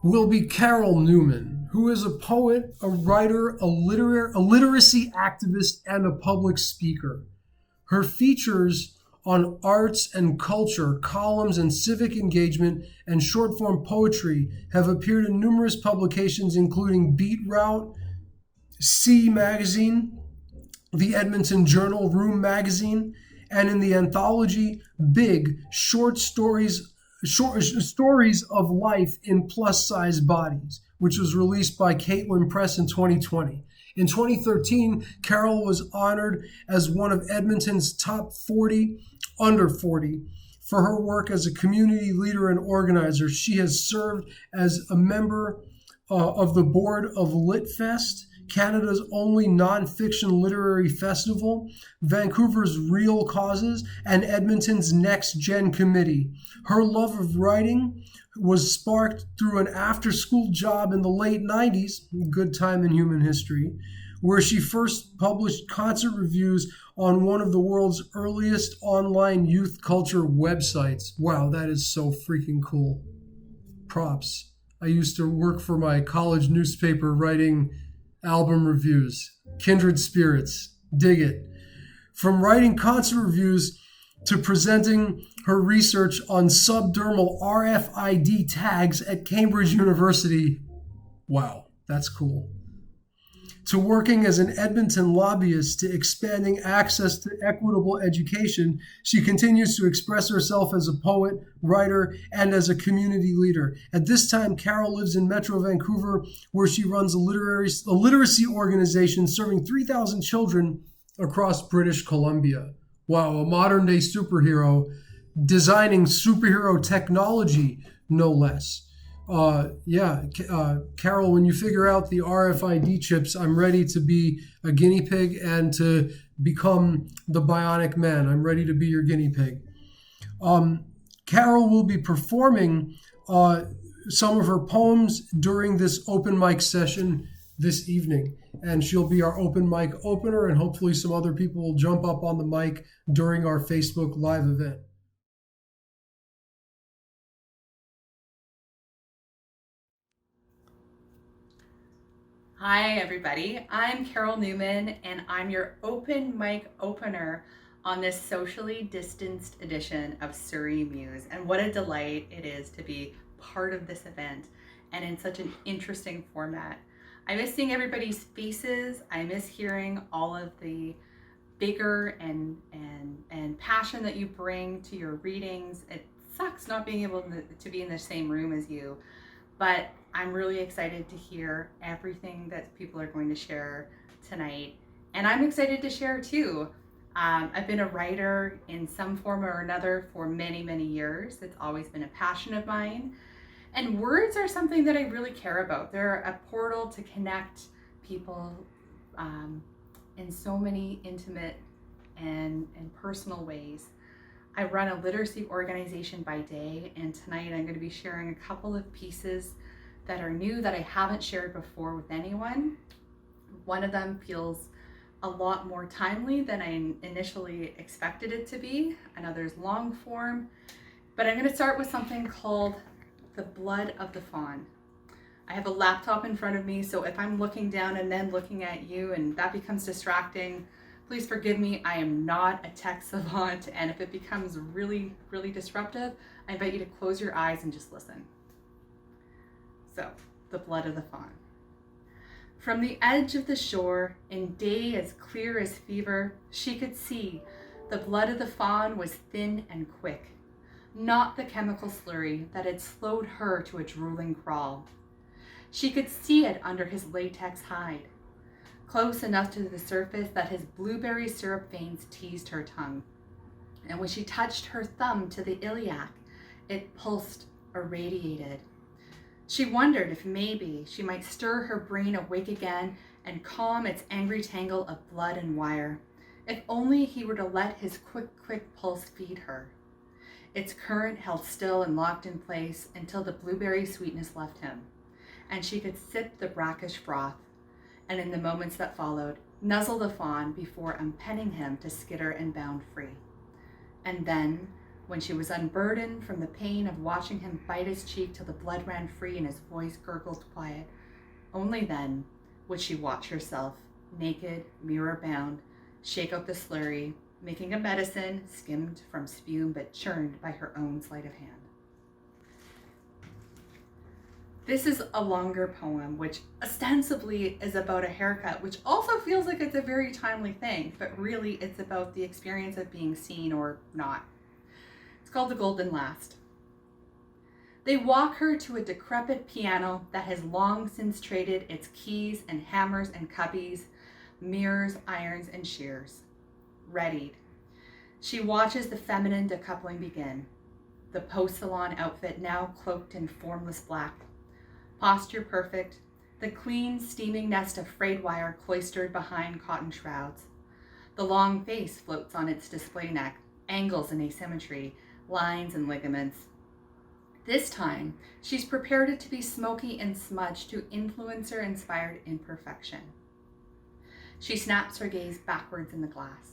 will be Carol Neuman, who is a poet, a writer, a literacy activist, and a public speaker. Her features on arts and culture, columns and civic engagement, and short-form poetry have appeared in numerous publications, including Beat Route, C Magazine, the Edmonton Journal, Room Magazine, and in the anthology Big Short Stories of Life in Plus-Size Bodies, which was released by Caitlin Press in 2020. In 2013, Carol was honored as one of Edmonton's top 40 under 40 for her work as a community leader and organizer. She has served as a member of the board of LitFest, Canada's only non-fiction literary festival, Vancouver's Real Causes, and Edmonton's Next Gen Committee. Her love of writing was sparked through an after-school job in the late 90s, good time in human history, where she first published concert reviews on one of the world's earliest online youth culture websites. Wow, that is so freaking cool. Props. I used to work for my college newspaper writing album reviews. Kindred spirits. Dig it. From writing concert reviews to presenting her research on subdermal RFID tags at Cambridge University. Wow, that's cool. To working as an Edmonton lobbyist to expanding access to equitable education, she continues to express herself as a poet, writer, and as a community leader. At this time, Carol lives in Metro Vancouver, where she runs a literacy organization serving 3,000 children across British Columbia. Wow, a modern-day superhero designing superhero technology, no less. Carol, when you figure out the RFID chips, I'm ready to be a guinea pig and to become the bionic man. I'm ready to be your guinea pig. Carol will be performing some of her poems during this open mic session this evening, and she'll be our open mic opener, and hopefully some other people will jump up on the mic during our Facebook Live event. Hi everybody, I'm Carol Neuman and I'm your open mic opener on this socially distanced edition of Surrey Muse. And what a delight it is to be part of this event and in such an interesting format. I miss seeing everybody's faces. I miss hearing all of the vigor and passion that you bring to your readings. It sucks not being able to be in the same room as you, but I'm really excited to hear everything that people are going to share tonight. And I'm excited to share too. I've been a writer in some form or another for many, many years. It's always been a passion of mine. And words are something that I really care about. They're a portal to connect people in so many intimate and personal ways. I run a literacy organization by day, and tonight I'm going to be sharing a couple of pieces that are new that I haven't shared before with anyone. One of them feels a lot more timely than I initially expected it to be. Another's long form, but I'm going to start with something called The Blood of the Fawn. I have a laptop in front of me, so if I'm looking down and then looking at you and that becomes distracting, please forgive me. I am not a tech savant, and if it becomes really, really disruptive, I invite you to close your eyes and just listen. So, The Blood of the Fawn. From the edge of the shore, in day as clear as fever, she could see the blood of the fawn was thin and quick, not the chemical slurry that had slowed her to a drooling crawl. She could see it under his latex hide, close enough to the surface that his blueberry syrup veins teased her tongue. And when she touched her thumb to the iliac, it pulsed, irradiated. She wondered if maybe she might stir her brain awake again and calm its angry tangle of blood and wire. If only he were to let his quick pulse feed her. Its current held still and locked in place until the blueberry sweetness left him, and she could sip the brackish broth, and in the moments that followed, nuzzle the fawn before unpenning him to skitter and bound free. And then, when she was unburdened from the pain of watching him bite his cheek till the blood ran free and his voice gurgled quiet, only then would she watch herself, naked, mirror-bound, shake out the slurry, making a medicine skimmed from spume but churned by her own sleight of hand. This is a longer poem, which ostensibly is about a haircut, which also feels like it's a very timely thing, but really it's about the experience of being seen or not. It's called The Golden Last. They walk her to a decrepit piano that has long since traded its keys and hammers and cubbies, mirrors, irons, and shears. Readied. She watches the feminine decoupling begin. The post-salon outfit now cloaked in formless black. Posture perfect, the clean, steaming nest of frayed wire cloistered behind cotton shrouds. The long face floats on its display neck, angles and asymmetry, lines and ligaments. This time, she's prepared it to be smoky and smudged to influencer-inspired imperfection. She snaps her gaze backwards in the glass.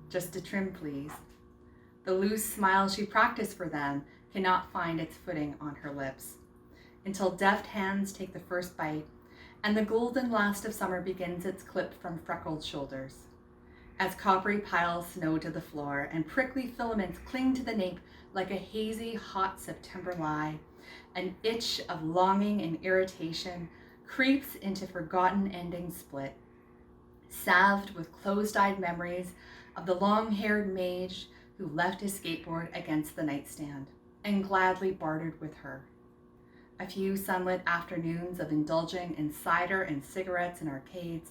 Just a trim, please. The loose smile she practiced for them cannot find its footing on her lips, until deft hands take the first bite, and the golden last of summer begins its clip from freckled shoulders. As coppery piles snow to the floor and prickly filaments cling to the nape like a hazy, hot September lie, an itch of longing and irritation creeps into forgotten ending split, salved with closed-eyed memories of the long-haired mage who left his skateboard against the nightstand and gladly bartered with her. A few sunlit afternoons of indulging in cider and cigarettes in arcades,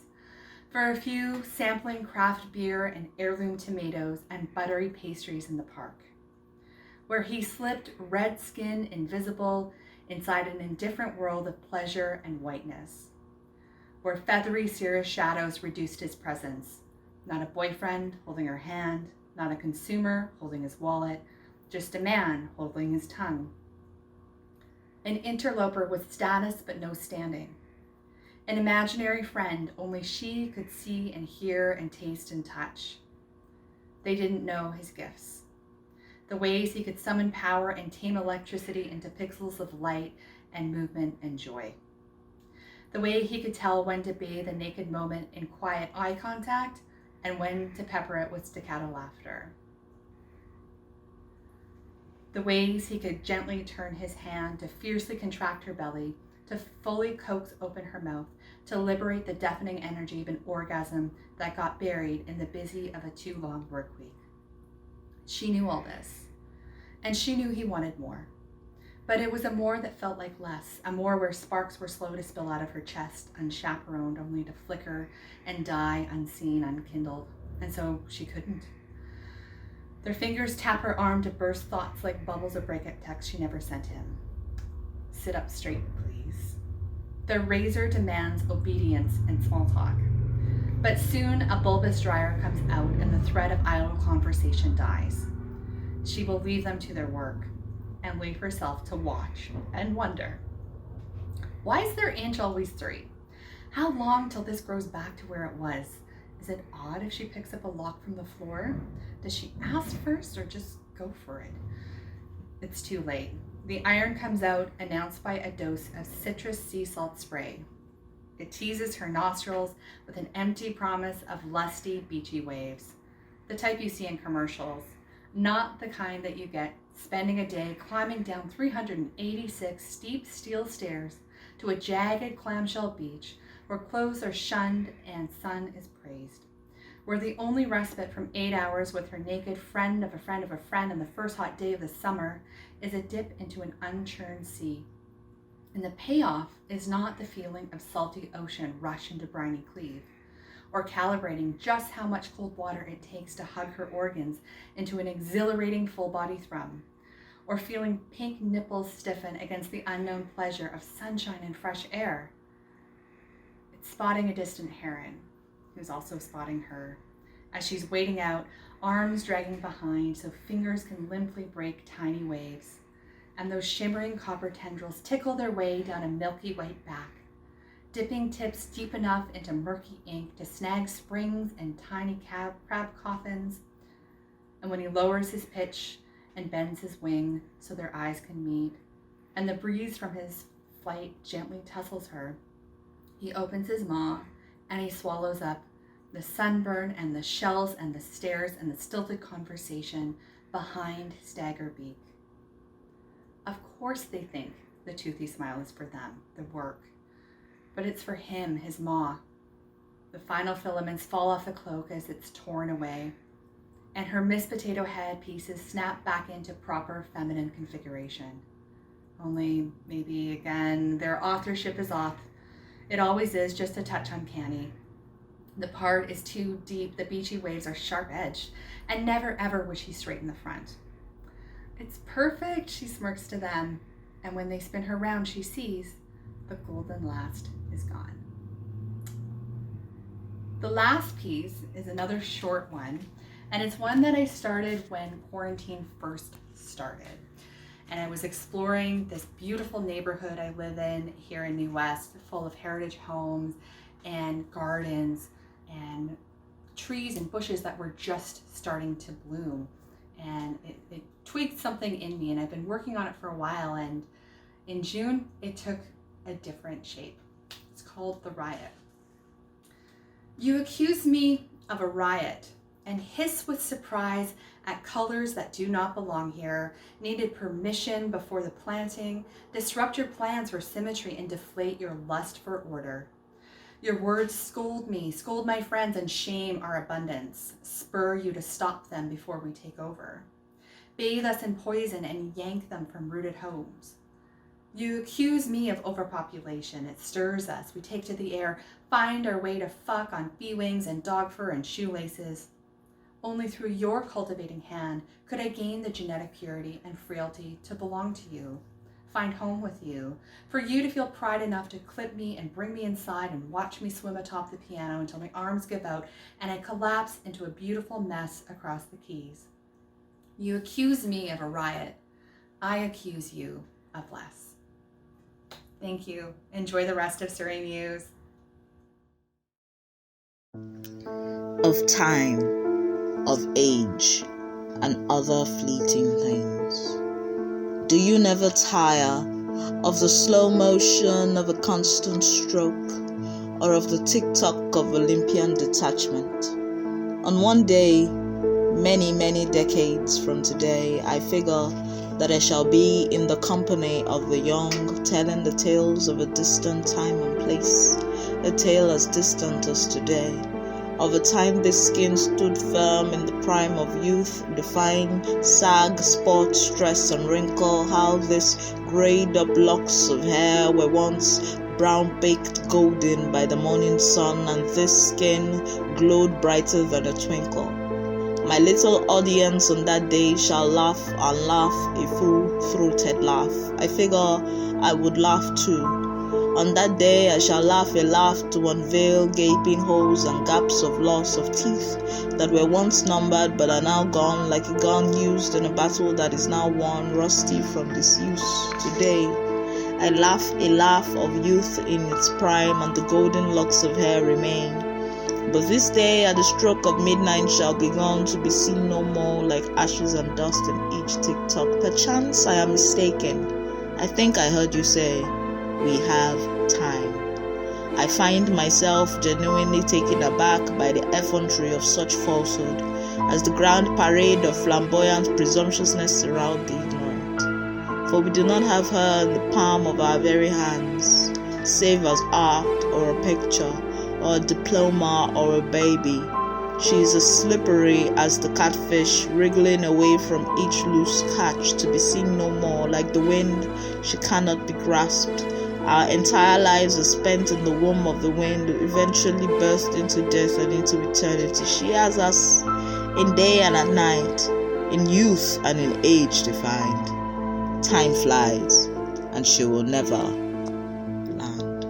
for a few sampling craft beer and heirloom tomatoes and buttery pastries in the park, where he slipped red skin invisible inside an indifferent world of pleasure and whiteness, where feathery cirrus shadows reduced his presence, not a boyfriend holding her hand, not a consumer holding his wallet, just a man holding his tongue. An interloper with status but no standing. An imaginary friend only she could see and hear and taste and touch. They didn't know his gifts. The ways he could summon power and tame electricity into pixels of light and movement and joy. The way he could tell when to bathe a naked moment in quiet eye contact and when to pepper it with staccato laughter. The ways he could gently turn his hand to fiercely contract her belly, to fully coax open her mouth, to liberate the deafening energy of an orgasm that got buried in the busy of a too-long work week. She knew all this, and she knew he wanted more. But it was a more that felt like less, a more where sparks were slow to spill out of her chest, unchaperoned, only to flicker and die unseen, unkindled, and so she couldn't. Their fingers tap her arm to burst thoughts like bubbles of breakup text she never sent him. Sit up straight, please. Their razor demands obedience and small talk. But soon a bulbous dryer comes out and the thread of idle conversation dies. She will leave them to their work and leave herself to watch and wonder. Why is their inch always 3? How long till this grows back to where it was? Is it odd if she picks up a lock from the floor? Does she ask first or just go for it? It's too late. The iron comes out, announced by a dose of citrus sea salt spray. It teases her nostrils with an empty promise of lusty, beachy waves. The type you see in commercials, not the kind that you get spending a day climbing down 386 steep steel stairs to a jagged clamshell beach where clothes are shunned and sun is praised, where the only respite from 8 hours with her naked friend of a friend of a friend on the first hot day of the summer is a dip into an unchurned sea. And the payoff is not the feeling of salty ocean rush into briny cleave, or calibrating just how much cold water it takes to hug her organs into an exhilarating full-body thrum, or feeling pink nipples stiffen against the unknown pleasure of sunshine and fresh air. It's spotting a distant heron, who's also spotting her, as she's wading out, arms dragging behind so fingers can limply break tiny waves, and those shimmering copper tendrils tickle their way down a milky white back, dipping tips deep enough into murky ink to snag springs and tiny crab coffins. And when he lowers his pitch and bends his wing so their eyes can meet, and the breeze from his flight gently tussles her. He opens his maw and he swallows up the sunburn and the shells and the stares and the stilted conversation behind his dagger beak. Of course they think the toothy smile is for them, the work, but it's for him, his maw. The final filaments fall off the cloak as it's torn away, and her Miss Potato Head pieces snap back into proper feminine configuration. Only, maybe again, their authorship is off. It always is, just a touch uncanny. The part is too deep, the beachy waves are sharp-edged, and never ever would she straighten the front. It's perfect, she smirks to them, and when they spin her round, she sees the golden last is gone. The last piece is another short one, and it's one that I started when quarantine first started. And I was exploring this beautiful neighborhood I live in here in New West, full of heritage homes and gardens and trees and bushes that were just starting to bloom. And it tweaked something in me, and I've been working on it for a while, and in June it took a different shape. It's called The Riot. You accuse me of a riot and hiss with surprise at colors that do not belong here, needed permission before the planting, disrupt your plans for symmetry and deflate your lust for order. Your words scold me, scold my friends, and shame our abundance, spur you to stop them before we take over. Bathe us in poison and yank them from rooted homes. You accuse me of overpopulation. It stirs us. We take to the air, find our way to fuck on bee wings and dog fur and shoelaces. Only through your cultivating hand could I gain the genetic purity and frailty to belong to you, find home with you, for you to feel pride enough to clip me and bring me inside and watch me swim atop the piano until my arms give out and I collapse into a beautiful mess across the keys. You accuse me of a riot. I accuse you of less. Thank you. Enjoy the rest of Surrey Muse. Of time, of age, and other fleeting things. Do you never tire of the slow motion of a constant stroke, or of the tick-tock of Olympian detachment? On one day, many, many decades from today, I figure that I shall be in the company of the young, telling the tales of a distant time and place, a tale as distant as today, of a time this skin stood firm in the prime of youth, defying sag, spot, stress, and wrinkle, how this greyed up locks of hair were once brown-baked golden by the morning sun, and this skin glowed brighter than a twinkle. My little audience on that day shall laugh and laugh, a full-throated laugh. I figure I would laugh too. On that day I shall laugh a laugh to unveil gaping holes and gaps of loss of teeth that were once numbered but are now gone, like a gun used in a battle that is now won, rusty from disuse. Today I laugh a laugh of youth in its prime, and the golden locks of hair remain. But this day at the stroke of midnight shall be gone, to be seen no more, like ashes and dust in each tick-tock. Perchance I am mistaken. I think I heard you say, we have time. I find myself genuinely taken aback by the effrontery of such falsehood, as the grand parade of flamboyant presumptuousness surround the ignorant. For we do not have her in the palm of our very hands, save as art or a picture, or a diploma or a baby. She is as slippery as the catfish, wriggling away from each loose catch to be seen no more. Like the wind, she cannot be grasped. Our entire lives are spent in the womb of the wind, eventually burst into death and into eternity. She has us in day and at night, in youth and in age defined. Time flies, and she will never land.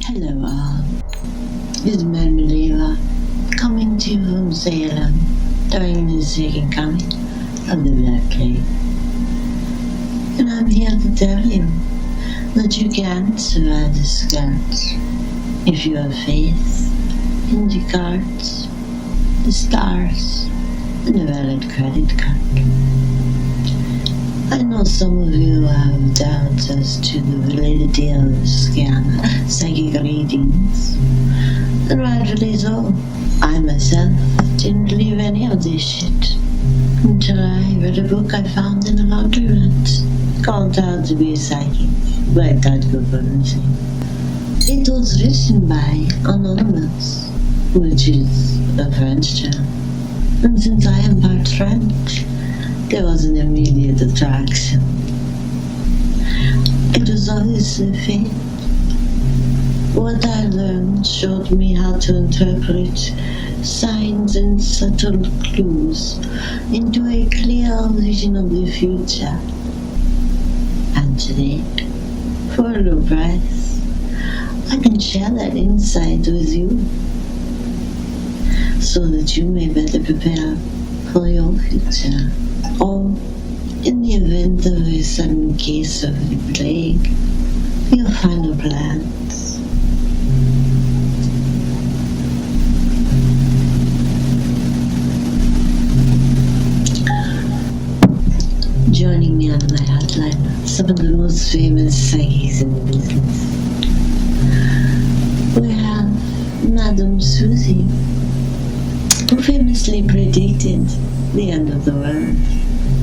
Hello all, it's Manuela coming to you from Salem during the second coming of the Black Plague. And I'm here to tell you that you can survive the scourge if you have faith in the cards, the stars, and a valid credit card. I know some of you have doubts as to the validity of scam psychic readings, and rightfully so. I myself didn't believe any of this shit until I read a book I found in a laundromat called How to Be a Psychic by taRka. It was written by Anonymous, which is a French term. And since I am part French, there was an immediate attraction. It was obviously fate. What I learned showed me how to interpret signs and subtle clues into a clear vision of the future. And today, for a low price, I can share that insight with you so that you may better prepare for your future. Or, in the event of a sudden case of the plague, your final plans. Joining me on my hotline, some of the most famous psychics in the business. We have Madame Susie, who famously predicted the end of the world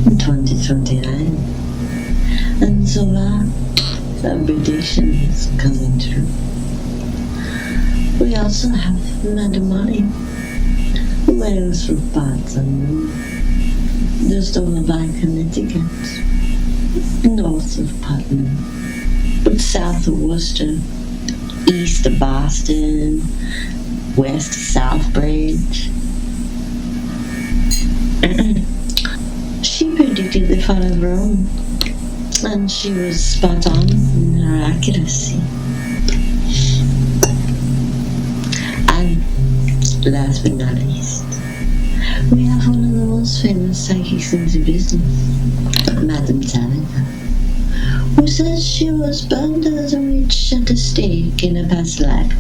in 2029. And so that prediction is coming true. We also have Madame Molly, who hails from parts unknown, just over by Connecticut, north of Putnam, but south of Worcester, east of Boston, west of Southbridge. She predicted the fall of Rome, and she was spot on in her accuracy. And last but not least, we have one of the most famous psychics in the business, Madame taRka, who says she was burned as a witch at a stake in a past life.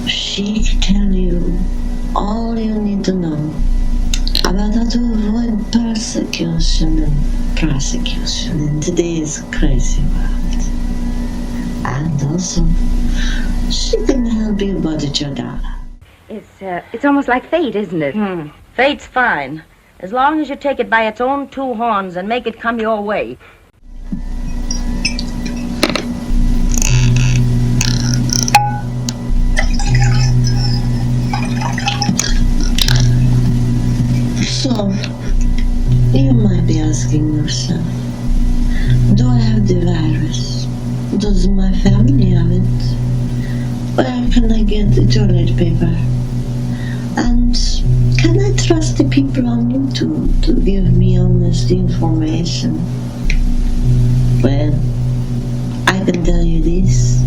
She can tell you all you need to know about how to avoid persecution and prosecution in today's crazy world. And also, she can help you budget your dollar. It's almost like fate, isn't it? Fate's fine, as long as you take it by its own two horns and make it come your way. So, you might be asking yourself, do I have the virus? Does my family have it? Where can I get the toilet paper? And can I trust the people on YouTube to give me honest information? Well, I can tell you this.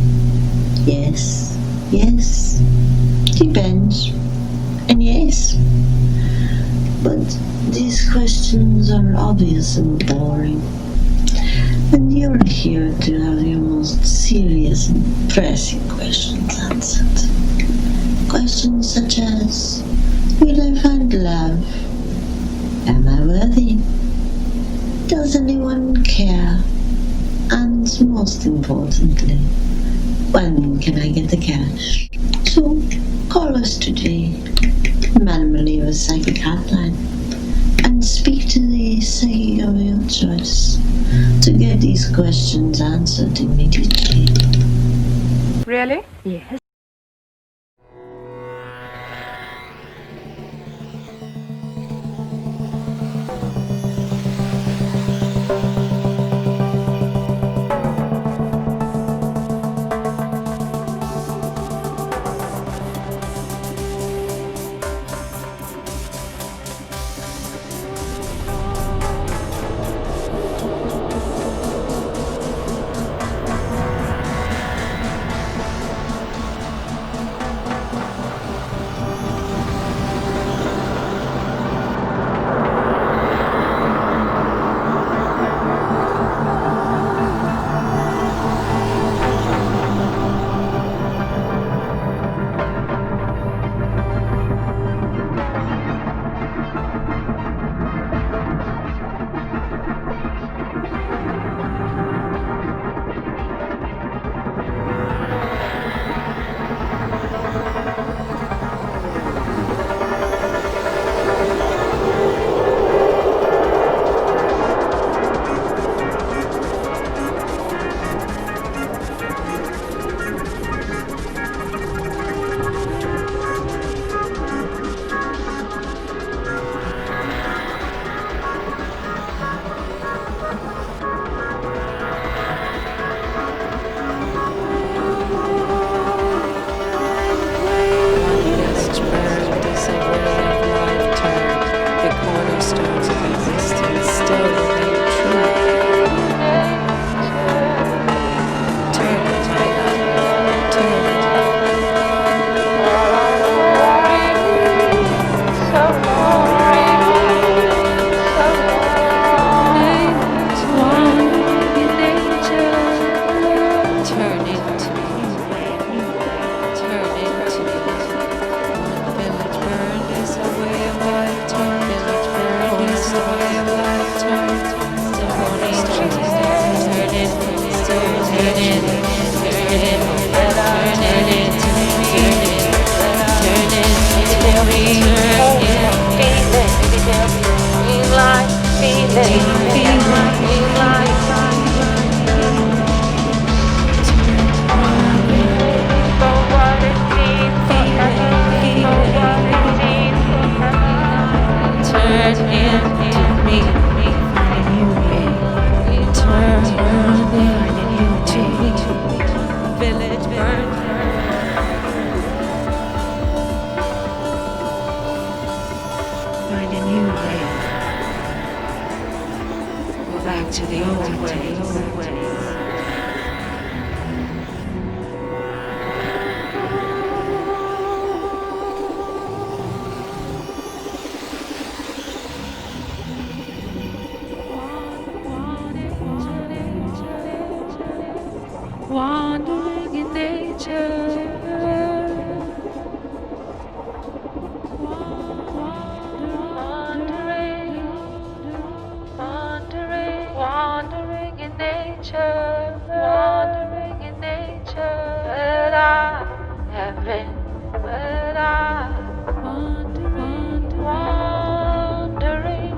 Yes, depends. And yes, but these questions are obvious and boring. And you're here to have your most serious and pressing questions answered. Questions such as, will I find love? Am I worthy? Does anyone care? And most importantly, when can I get the cash? So, call us today, Madame Oliva's Psychic Hotline, and speak to the psychic of your choice to get these questions answered immediately. Really? Yes. Find a new way. Go back to the old ways. Wandering in nature. Wandering in nature. Wandering in nature. But I have been. But I wandering. Wandering.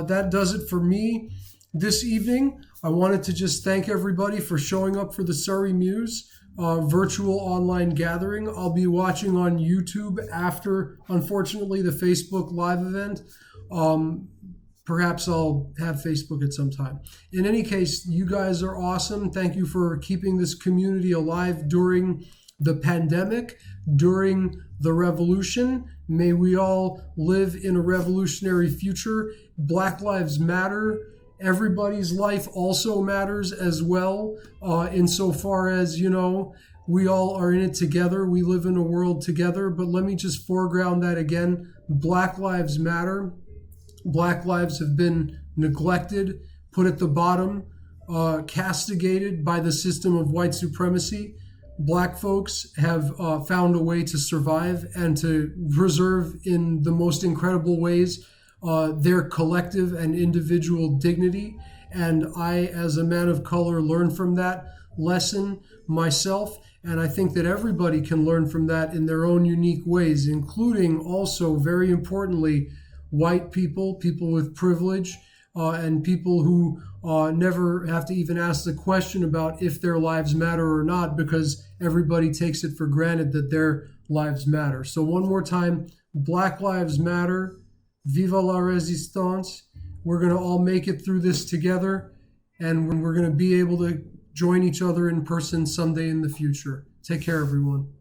that does it for me this evening. I wanted to just thank everybody for showing up for the Surrey Muse virtual online gathering. I'll be watching on YouTube after, unfortunately, the Facebook Live event. Perhaps I'll have Facebook at some time. In any case, you guys are awesome. Thank you for keeping this community alive during the pandemic, during the revolution. May we all live in a revolutionary future. Black Lives Matter. Everybody's life also matters as well, insofar as, you know, we all are in it together. We live in a world together. But let me just foreground that again. Black Lives Matter. Black lives have been neglected, put at the bottom, castigated by the system of white supremacy. Black folks have found a way to survive and to preserve in the most incredible ways their collective and individual dignity. And I, as a man of color, learn from that lesson myself. And I think that everybody can learn from that in their own unique ways, including also, very importantly, white people, people with privilege, and people who never have to even ask the question about if their lives matter or not, because everybody takes it for granted that their lives matter. So one more time, Black Lives Matter, Viva la Resistance. We're going to all make it through this together, and we're going to be able to join each other in person someday in the future. Take care, everyone.